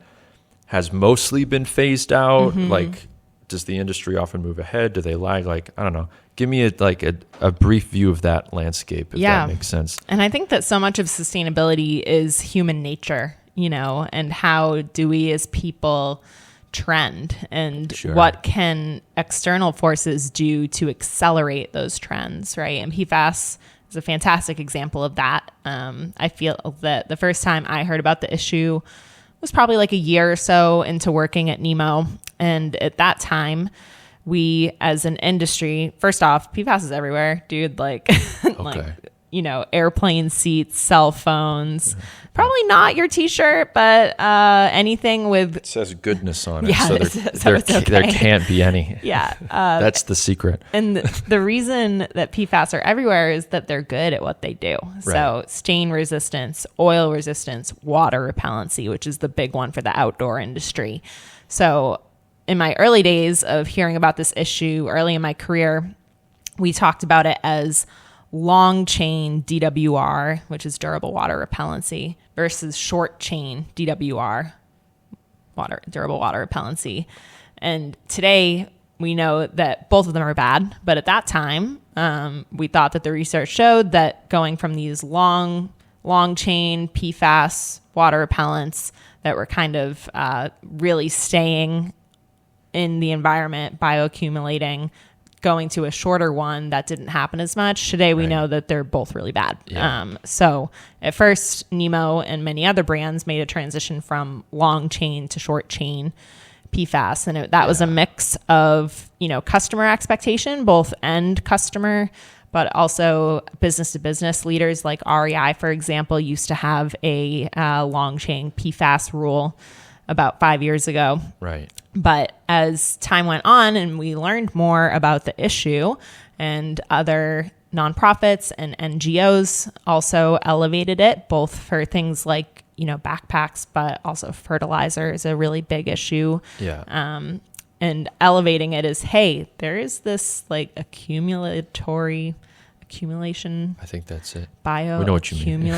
has mostly been phased out? Mm-hmm. Like, does the industry often move ahead? Do they lag? Like, I don't know. Give me a brief view of that landscape, if that makes sense. And I think that so much of sustainability is human nature, you know, and how do we as people trend, and what can external forces do to accelerate those trends, right? And PFAS is a fantastic example of that. I feel that the first time I heard about the issue was probably like a year or so into working at NEMO. And at that time, we as an industry, first off, PFAS is everywhere, dude. Like, like, you know, airplane seats, cell phones, probably not your t-shirt, but anything with... It says goodness on it. Yeah, so there can't be any. Yeah. That's the secret. And the reason that PFAS are everywhere is that they're good at what they do. Right. So stain resistance, oil resistance, water repellency, which is the big one for the outdoor industry. So in my early days of hearing about this issue, early in my career, we talked about it as long chain DWR, which is durable water repellency, versus short chain DWR, durable water repellency. And today we know that both of them are bad. But at that time, we thought that the research showed that going from these long chain PFAS water repellents that were kind of really staying in the environment, bioaccumulating, going to a shorter one that didn't happen as much. Today we know that they're both really bad. Yeah. So at first, NEMO and many other brands made a transition from long chain to short chain PFAS. And that was a mix of, you know, customer expectation, both end customer, but also business to business leaders like REI, for example, used to have a long chain PFAS rule about 5 years ago. Right. But as time went on and we learned more about the issue, and other nonprofits and NGOs also elevated it, both for things like, you know, backpacks, but also fertilizer is a really big issue. Yeah. And elevating it as, hey, there is this like accumulation. I think that's it. We know what you mean.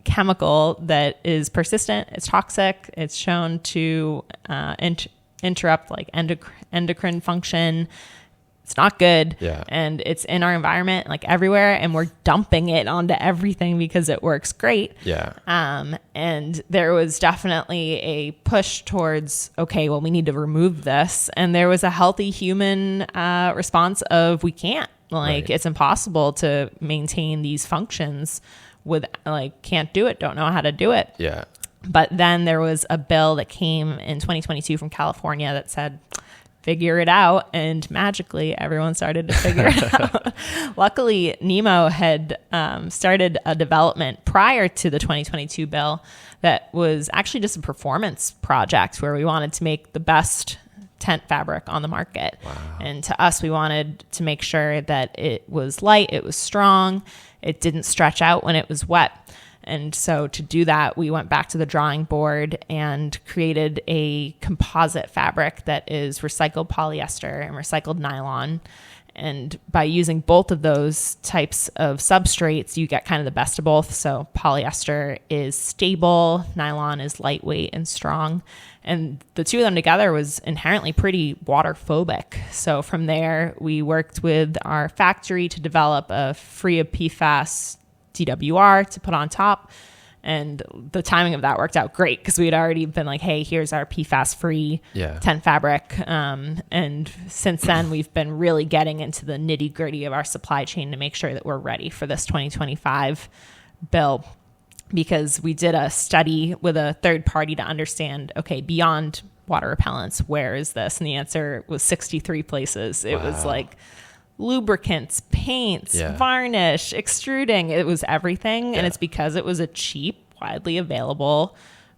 Chemical that is persistent, it's toxic, it's shown to interrupt like endocrine function. It's not good. Yeah. And it's in our environment, like everywhere, and we're dumping it onto everything because it works great. Yeah. And there was definitely a push towards, okay, well, we need to remove this. And there was a healthy human response of, we can't. Like, it's impossible to maintain these functions with like can't do it, don't know how to do it. Yeah. But then there was a bill that came in 2022 from California that said, figure it out. And magically, everyone started to figure it out. Luckily, NEMO had started a development prior to the 2022 bill that was actually just a performance project where we wanted to make the best tent fabric on the market. Wow. And to us, we wanted to make sure that it was light, it was strong, it didn't stretch out when it was wet. And so to do that, we went back to the drawing board and created a composite fabric that is recycled polyester and recycled nylon. And by using both of those types of substrates, you get kind of the best of both. So polyester is stable, nylon is lightweight and strong. And the two of them together was inherently pretty water phobic. So from there, we worked with our factory to develop a free of PFAS DWR to put on top. And the timing of that worked out great because we had already been like, hey, here's our PFAS-free tent fabric. And since then, we've been really getting into the nitty-gritty of our supply chain to make sure that we're ready for this 2025 bill. Because we did a study with a third party to understand, okay, beyond water repellents, where is this? And the answer was 63 places. It was like lubricants, paints, varnish, extruding. It was everything. And it's because it was a cheap, widely available,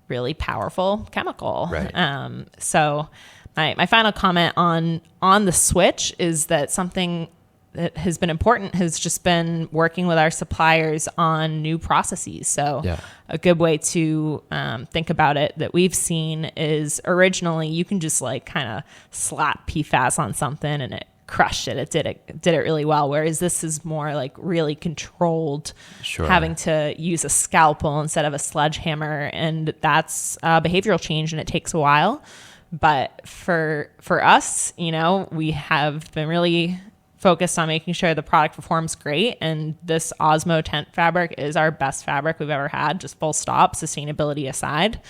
really powerful chemical. Right. So my final comment on the switch is that something that has been important has just been working with our suppliers on new processes. So a good way to think about it that we've seen is originally you can just like kind of slap PFAS on something and it crushed it. It did it really well. Whereas this is more like really controlled, having to use a scalpel instead of a sledgehammer. And that's behavioral change and it takes a while. But for us, you know, we have been really focused on making sure the product performs great. And this Osmo tent fabric is our best fabric we've ever had, just full stop, sustainability aside.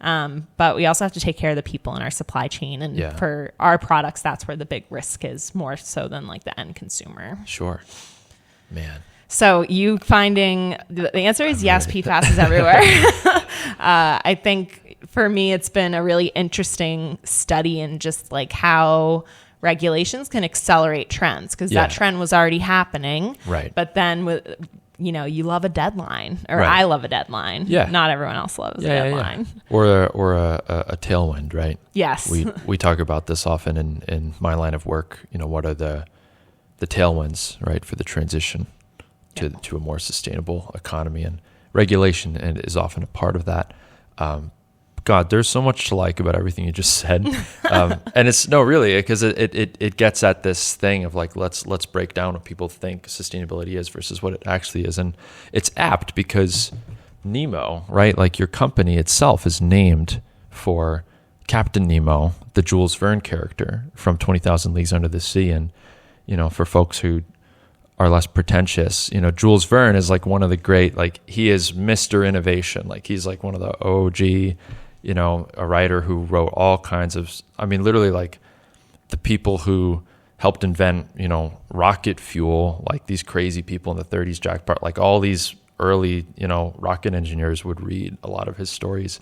But we also have to take care of the people in our supply chain. And for our products, that's where the big risk is, more so than like the end consumer. Sure. Man. So you finding, the answer is yes, PFAS is everywhere. I think for me, it's been a really interesting study in just like how regulations can accelerate trends, because that trend was already happening. Right. But then with, you know, you love a deadline, or I love a deadline. Yeah. Not everyone else loves a deadline. Or a tailwind, right? Yes. We talk about this often in my line of work. You know, what are the tailwinds, right, for the transition to a more sustainable economy, and regulation and is often a part of that. God, there's so much to like about everything you just said. And it's really, because it gets at this thing of like, let's break down what people think sustainability is versus what it actually is. And it's apt because Nemo, right? Like your company itself is named for Captain Nemo, the Jules Verne character from 20,000 Leagues Under the Sea. And, you know, for folks who are less pretentious, you know, Jules Verne is like one of the great, like he is Mr. Innovation. Like he's like one of the OG, you know, a writer who wrote all kinds of, I mean, literally like the people who helped invent, you know, rocket fuel, like these crazy people in the 30s, Jack Bart, like all these early, you know, rocket engineers would read a lot of his stories.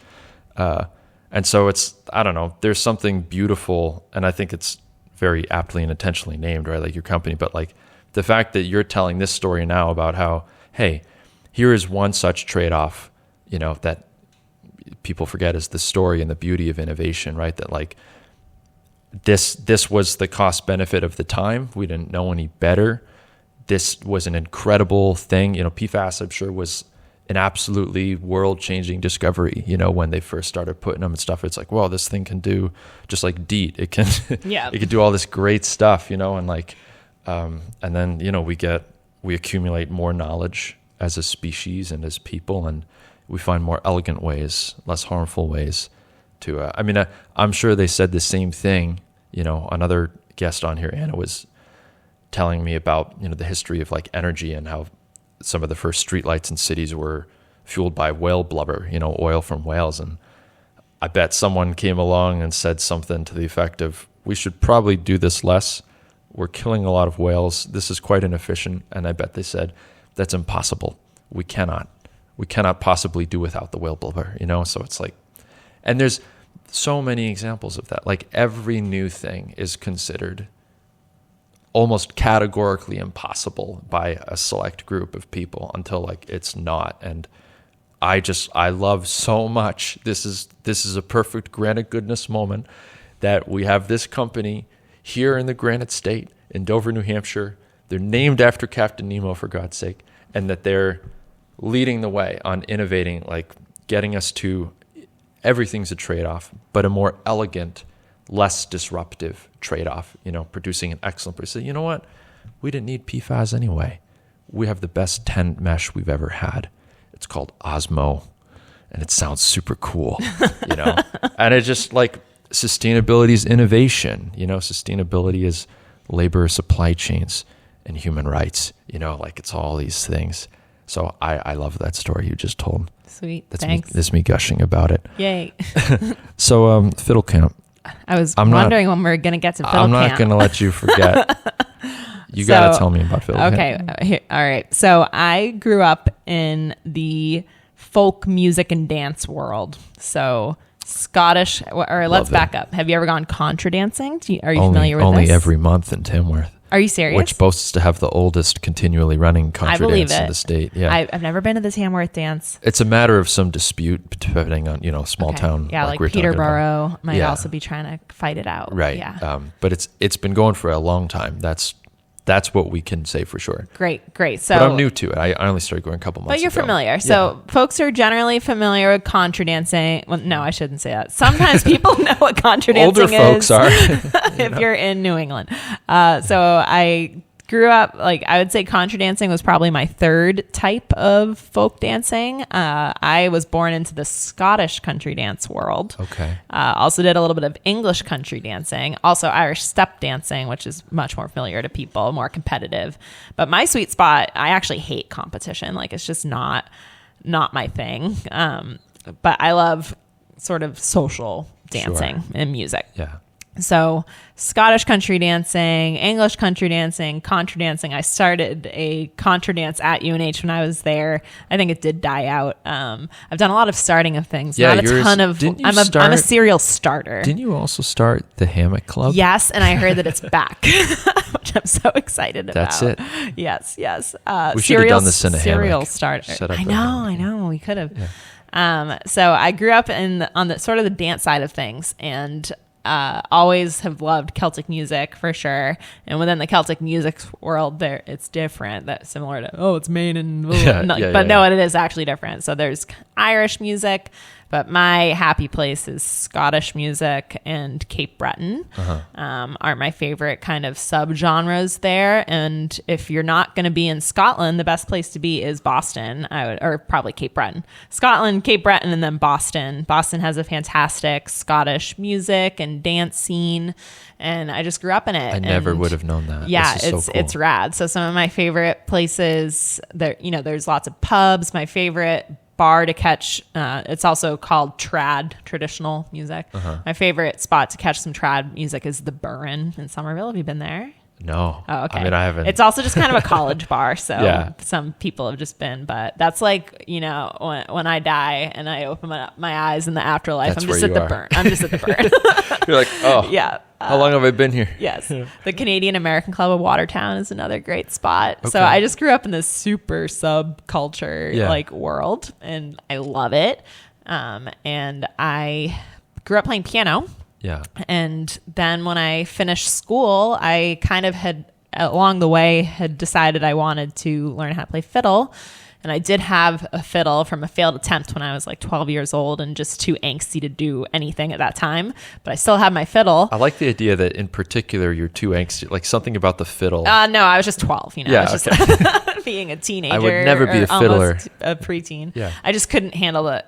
And so it's, I don't know, there's something beautiful, and I think it's very aptly and intentionally named, right? Like your company, but like the fact that you're telling this story now about how, hey, here is one such trade-off, you know, that people forget is the story and the beauty of innovation, right? That like this was the cost benefit of the time. We didn't know any better. This was an incredible thing. You know, PFAS, I'm sure, was an absolutely world-changing discovery, you know, when they first started putting them and stuff. It's like, well, this thing can do just like DEET. It can, it can do all this great stuff, you know, and like, and then, you know, we accumulate more knowledge as a species and as people, and we find more elegant ways, less harmful ways to, I'm sure they said the same thing. You know, another guest on here, Anna, was telling me about, you know, the history of like energy and how some of the first streetlights in cities were fueled by whale blubber, you know, oil from whales. And I bet someone came along and said something to the effect of, we should probably do this less. We're killing a lot of whales. This is quite inefficient. And I bet they said, that's impossible. We cannot. we cannot possibly do without the whale blubber, you know? So it's like, and there's so many examples of that. Like every new thing is considered almost categorically impossible by a select group of people until like it's not. And I love so much. This is a perfect Granite Goodness moment that we have this company here in the Granite State in Dover, New Hampshire. They're named after Captain Nemo, for God's sake, and that they're leading the way on innovating, like getting us to everything's a trade-off, but a more elegant, less disruptive trade-off, you know, producing an excellent product. So, you know what? We didn't need PFAS anyway. We have the best tent mesh we've ever had. It's called Osmo, and it sounds super cool, you know? And it's just like sustainability is innovation, you know? Sustainability is labor, supply chains, and human rights, you know? Like it's all these things. So I love that story you just told. Sweet, Thanks. That's me gushing about it. Yay. So Fiddle Camp. I'm wondering when we're going to get to Fiddle Camp. I'm not going to let you forget. You got to tell me about Fiddle Camp. Okay. All right. So I grew up in the folk music and dance world. So Scottish, or let's back up. Have you ever gone contra dancing? Are you familiar with this? Only every month in Tamworth. Are you serious? Which boasts to have the oldest continually running contra dance in the state. Yeah, I've never been to the Tamworth dance. It's a matter of some dispute depending on, you know, small town. Yeah, like Peterborough might also be trying to fight it out. Right. Yeah. But it's been going for a long time. That's what we can say for sure. Great. So, but I'm new to it. I only started going a couple months ago. But you're familiar. So folks are generally familiar with contra dancing. Well, no, I shouldn't say that. Sometimes people know what contra dancing is. Older folks are. If you're in New England. So I grew up, like, I would say contra dancing was probably my third type of folk dancing. I was born into the Scottish country dance world. Okay. Also did a little bit of English country dancing, also Irish step dancing, which is much more familiar to people, more competitive. But my sweet spot, I actually hate competition. Like, it's just not my thing. But I love sort of social dancing and music. Yeah. So Scottish country dancing, English country dancing, contra dancing. I started a contra dance at UNH when I was there. I think it did die out. I've done a lot of starting of things. Yeah, not a ton of. I'm a serial starter. Didn't you also start the Hammock Club? Yes, and I heard that it's back, which I'm so excited about. That's it. Yes. We should have done this in a serial hammock. starter. I know. We could have. Yeah. So I grew up on the sort of the dance side of things, and always have loved Celtic music for sure. And within the Celtic music world, it's different. That's similar to, it's Maine and it is actually different. So there's Irish music, but my happy place is Scottish music, and Cape Breton are my favorite kind of subgenres there. And if you're not going to be in Scotland, the best place to be is Boston, or probably Cape Breton. Scotland, Cape Breton, and then Boston. Boston has a fantastic Scottish music and dance scene, and I just grew up in it. I never would have known that. Yeah, it's it's rad. So some of my favorite places there, there's lots of pubs. My favorite bar to catch, it's also called trad, traditional music. My favorite spot to catch some trad music is the Burren in Somerville. Have you been there? No. Oh, okay. I mean, I haven't. It's also just kind of a college bar, so some people have just been, but that's like, when I die and I open my eyes in the afterlife, I'm just at the Burn. I'm just at the Burn. You're like, oh. Yeah. How long have I been here? Yes. The Canadian American Club of Watertown is another great spot. Okay. So I just grew up in this super subculture world, and I love it. And I grew up playing piano. Yeah. And then when I finished school, I kind of along the way had decided I wanted to learn how to play fiddle. And I did have a fiddle from a failed attempt when I was like 12 years old and just too angsty to do anything at that time. But I still had my fiddle. I like the idea that in particular you're too angsty, like something about the fiddle. No, I was just 12, Yeah, I was just being a teenager. I would never be a fiddler. A preteen. Yeah. I just couldn't handle it,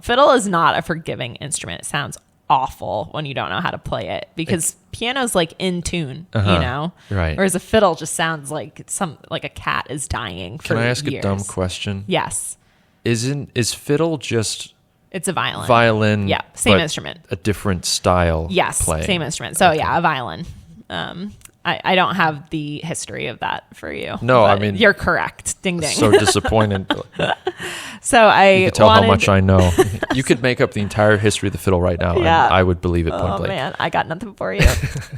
Fiddle is not a forgiving instrument. It sounds awful when you don't know how to play it, because piano's like in tune, right? Whereas a fiddle just sounds like a cat is dying. Can I ask a dumb question? Yes. Is fiddle just? It's a violin. Violin. Yeah, same instrument. A different style. Yes, playing. same instrument. So a violin. I don't have the history of that for you. No, I but mean, you're correct. Ding ding. So disappointed. So You could tell how much I know. You could make up the entire history of the fiddle right now, and I would believe it point blank. Man, I got nothing for you.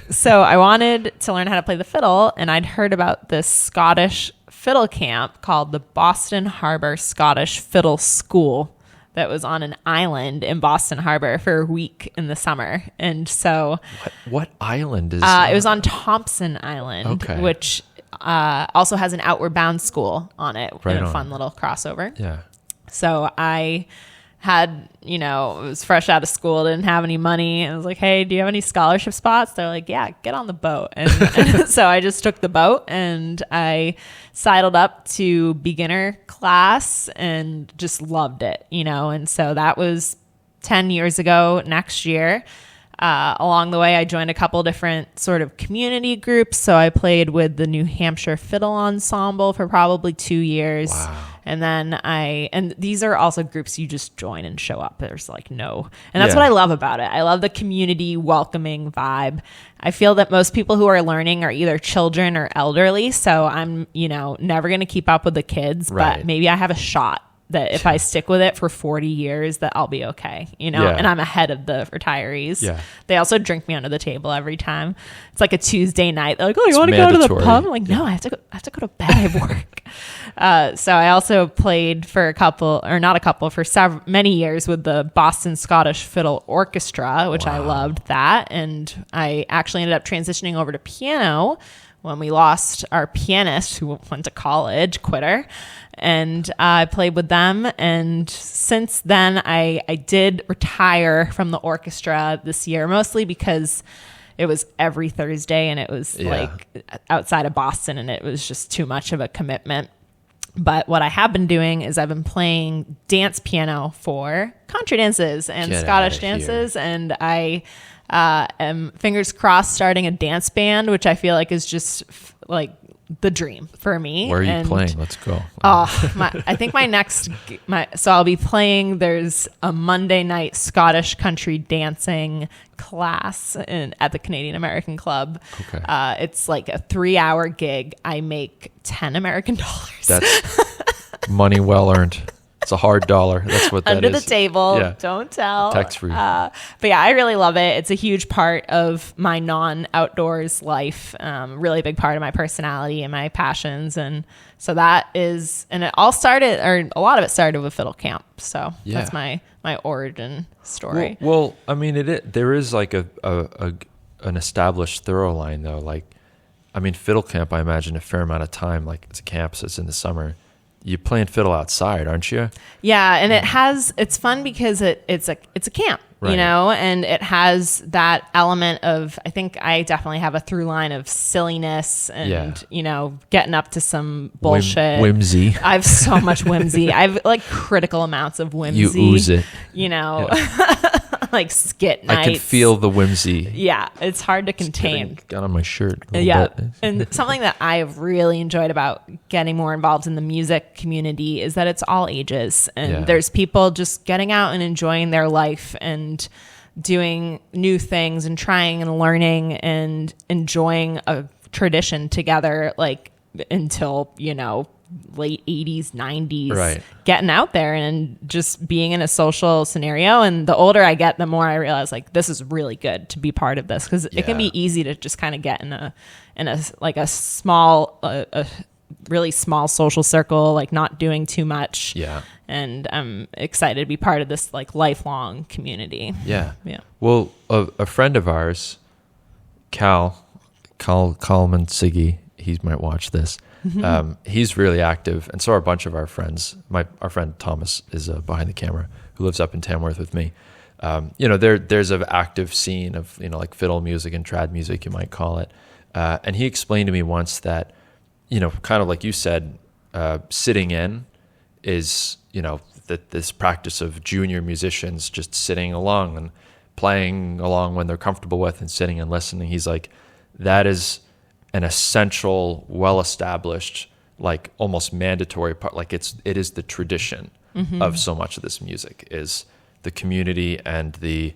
So I wanted to learn how to play the fiddle, and I'd heard about this Scottish fiddle camp called the Boston Harbor Scottish Fiddle School that was on an island in Boston Harbor for a week in the summer. And so what island is it was on Thompson Island, which also has an Outward Bound school on it, and a fun little crossover. Yeah. So I had, was fresh out of school, didn't have any money. And I was like, hey, do you have any scholarship spots? They're like, yeah, get on the boat. And so I just took the boat and I sidled up to beginner class and just loved it, And so that was 10 years ago next year. Along the way, I joined a couple different sort of community groups. So I played with the New Hampshire Fiddle Ensemble for probably 2 years. Wow. And then and these are also groups you just join and show up. There's like no, and that's what I love about it. I love the community welcoming vibe. I feel that most people who are learning are either children or elderly. So I'm, never going to keep up with the kids, but maybe I have a shot that if I stick with it for 40 years, that I'll be okay, and I'm ahead of the retarees. Yeah. They also drink me under the table every time. It's like a Tuesday night. They're like, oh, you want to go to the pub? I'm like, no, I have to go to bed. I have work. So I also played for many years with the Boston Scottish Fiddle Orchestra, which I loved that. And I actually ended up transitioning over to piano when we lost our pianist who went to college, quitter. And I played with them. And since then, I did retire from the orchestra this year, mostly because it was every Thursday and it was like outside of Boston and it was just too much of a commitment. But what I have been doing is I've been playing dance piano for contra dances and Scottish dances. And I am, fingers crossed, starting a dance band, which I feel like is just like the dream for me. Where are you playing? Let's go. I think so I'll be playing, there's a Monday night Scottish country dancing class at the Canadian American Club. Okay. It's like a 3-hour gig. I make $10 American. That's money well earned. It's a hard dollar. That's what that Under is. the table. Don't tell. Tax free. But yeah, I really love it. It's a huge part of my non-outdoors life. Really big part of my personality and my passions. And so that is, and it all started, or a lot of it started with fiddle camp. So that's my origin story. Well, I mean, there is like an established thorough line though. Like, I mean, fiddle camp, I imagine a fair amount of time, like it's a camp, so it's in the summer. You're playing fiddle outside, aren't you? Yeah, and it's fun because it's a camp, and it has that element of, I think I definitely have a through line of silliness and, getting up to some bullshit. Whimsy. I have so much whimsy. I have like critical amounts of whimsy. You ooze it. Like skit nights. I can feel the whimsy. Yeah, it's hard to contain. Got on my shirt. Bit. And something that I have really enjoyed about getting more involved in the music community is that it's all ages, and there's people just getting out and enjoying their life and doing new things and trying and learning and enjoying a tradition together, like until late 80s, 90s, getting out there and just being in a social scenario. And the older I get, the more I realize like this is really good to be part of this, because it can be easy to just kind of get in a really small social circle, like not doing too much. Yeah. And I'm excited to be part of this like lifelong community. Yeah. Yeah. Well, a friend of ours, Kalman Siggy, he might watch this. He's really active, and so are a bunch of our friends. Our friend Thomas is behind the camera, who lives up in Tamworth with me. There's an active scene of like fiddle music and trad music, you might call it. And he explained to me once that kind of like you said, sitting in is that this practice of junior musicians just sitting along and playing along when they're comfortable with and sitting and listening. He's like, that is an essential, well-established, like almost mandatory part. Like it is the tradition of so much of this music, is the community and the,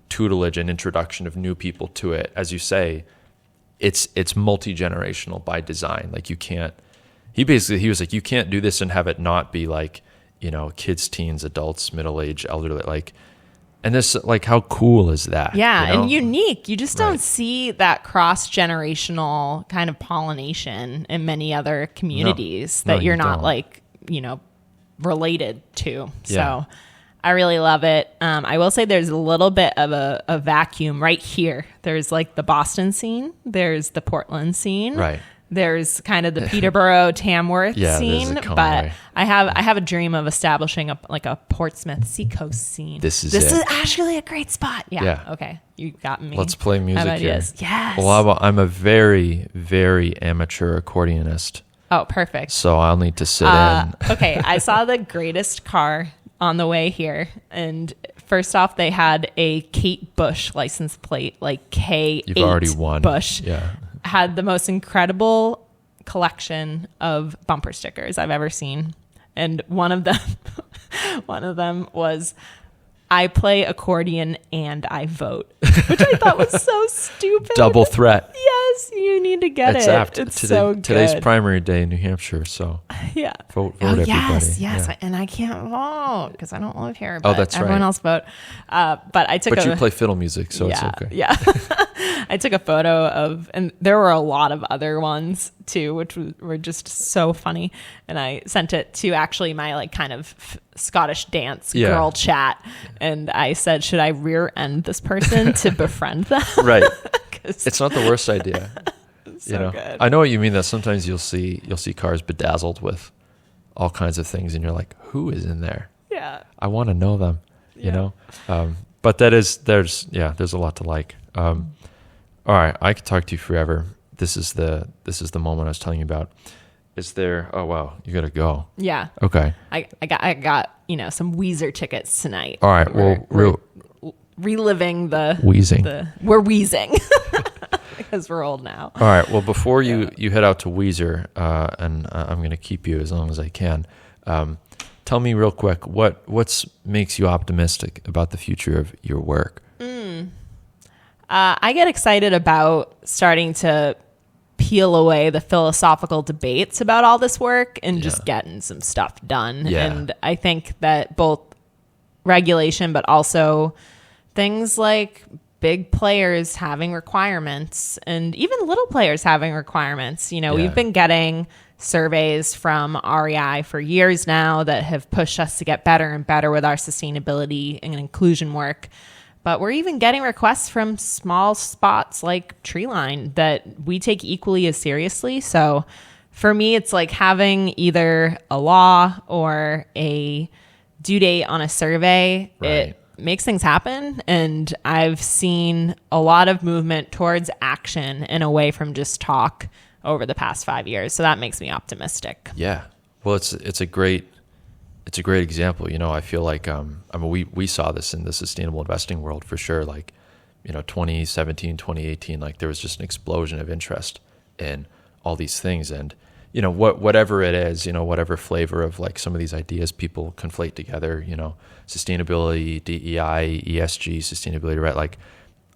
tutelage and introduction of new people to it. As you say, it's multi-generational by design. Like he was like, you can't do this and have it not be like, kids, teens, adults, middle-aged, elderly, like, and this, like, how cool is that? Yeah, and unique. You just don't see that cross-generational kind of pollination in many other communities that you're not, like, related to. Yeah. So I really love it. I will say there's a little bit of a vacuum right here. There's, like, the Boston scene. There's the Portland scene. Right. There's kind of the Peterborough, Tamworth scene, but I have a dream of establishing a Portsmouth Seacoast scene. This is actually a great spot. Yeah. Okay. You got me. Let's play music here. Yes. Well, I'm a very, very amateur accordionist. Oh, perfect. So I'll need to sit in. Okay. I saw the greatest car on the way here, and first off, they had a Kate Bush license plate, like K8 You've already won. Bush. Yeah. Had the most incredible collection of bumper stickers I've ever seen. And one of them was, I play accordion and I vote, which I thought was so stupid. Double threat. Yes, you need to get it's it. Apt. It's so good. Today's primary day in New Hampshire, so yeah. Vote everybody. Yes. Yeah. And I can't vote because I don't live here. But that's right. everyone else vote. But you play fiddle music, so it's okay. Yeah. I took a photo of, and there were a lot of other ones too, which were just so funny. And I sent it to actually my like kind of Scottish dance girl chat. And I said, should I rear end this person to befriend them? Right. It's not the worst idea. So good. I know what you mean, that sometimes you'll see cars bedazzled with all kinds of things and you're like, who is in there? Yeah. I want to know them, but there's a lot to like. All right, I could talk to you forever. This is the moment I was telling you about. Is there? Oh wow, you gotta go. Yeah. Okay. I got some Weezer tickets tonight. All right. We're reliving the wheezing. We're wheezing because we're old now. All right. Well, before you head out to Weezer, and I'm gonna keep you as long as I can. Tell me real quick what makes you optimistic about the future of your work. I get excited about starting to peel away the philosophical debates about all this work and just getting some stuff done. Yeah. And I think that both regulation, but also things like big players having requirements and even little players having requirements. We've been getting surveys from REI for years now that have pushed us to get better and better with our sustainability and inclusion work. But we're even getting requests from small spots like Treeline that we take equally as seriously. So for me, it's like having either a law or a due date on a survey. Right. It makes things happen. And I've seen a lot of movement towards action and away from just talk over the past 5 years. So that makes me optimistic. Yeah. Well, it's a great example. I feel like we saw this in the sustainable investing world for sure. Like, 2017, 2018, like there was just an explosion of interest in all these things. And, whatever it is, whatever flavor of like some of these ideas people conflate together, sustainability, DEI, ESG, sustainability, right? Like,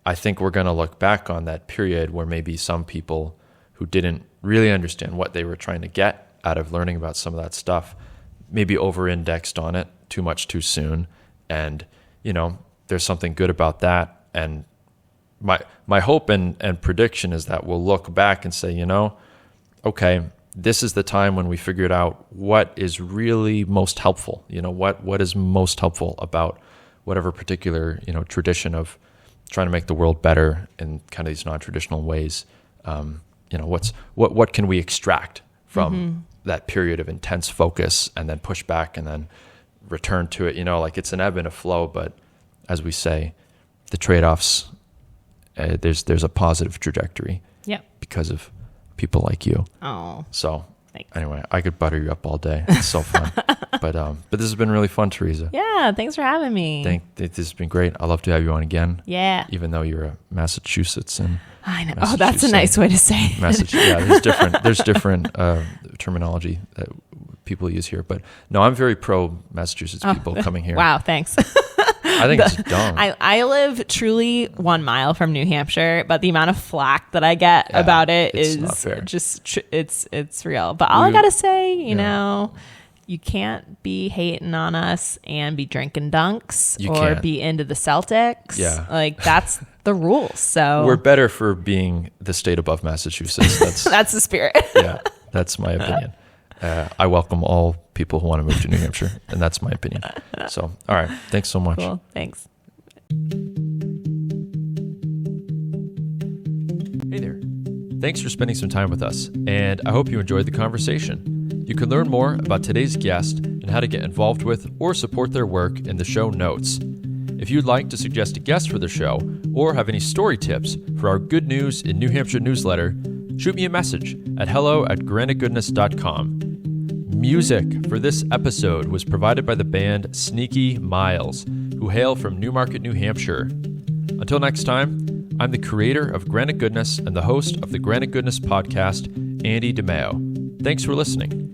I think we're going to look back on that period where maybe some people who didn't really understand what they were trying to get out of learning about some of that stuff maybe over-indexed on it too much too soon. And, there's something good about that. And my hope and prediction is that we'll look back and say, okay, this is the time when we figured out what is really most helpful. What is most helpful about whatever particular, tradition of trying to make the world better in kind of these non-traditional ways. What can we extract from that period of intense focus and then push back and then return to it, like it's an ebb and a flow, but as we say, the trade-offs, there's a positive trajectory because of people like you. Oh, so thanks. Anyway, I could butter you up all day. It's so fun. But this has been really fun, Teresa. Yeah. Thanks for having me. This has been great. I'd love to have you on again. Yeah. Even though you're a Massachusetts and I know. Oh, that's a nice way to say it. Yeah, there's different terminology that people use here, but no, I'm very pro Massachusetts people coming here. Wow, thanks. I think it's dumb. I live truly 1 mile from New Hampshire, but the amount of flack that I get about it is just it's real. But all I gotta say, you know, you can't be hating on us and be drinking dunks be into the Celtics. Yeah, like that's the rules. So we're better for being the state above Massachusetts. That's that's the spirit. Yeah, that's my opinion. I welcome all people who want to move to New Hampshire, and that's my opinion. So, all right. Thanks so much. Cool. Thanks. Hey there. Thanks for spending some time with us, and I hope you enjoyed the conversation. You can learn more about today's guest and how to get involved with or support their work in the show notes. If you'd like to suggest a guest for the show or have any story tips for our Good News in New Hampshire newsletter, shoot me a message at hello@granitegoodness.com. Music for this episode was provided by the band Sneaky Miles, who hail from Newmarket, New Hampshire. Until next time, I'm the creator of Granite Goodness and the host of the Granite Goodness podcast, Andy DeMeo. Thanks for listening.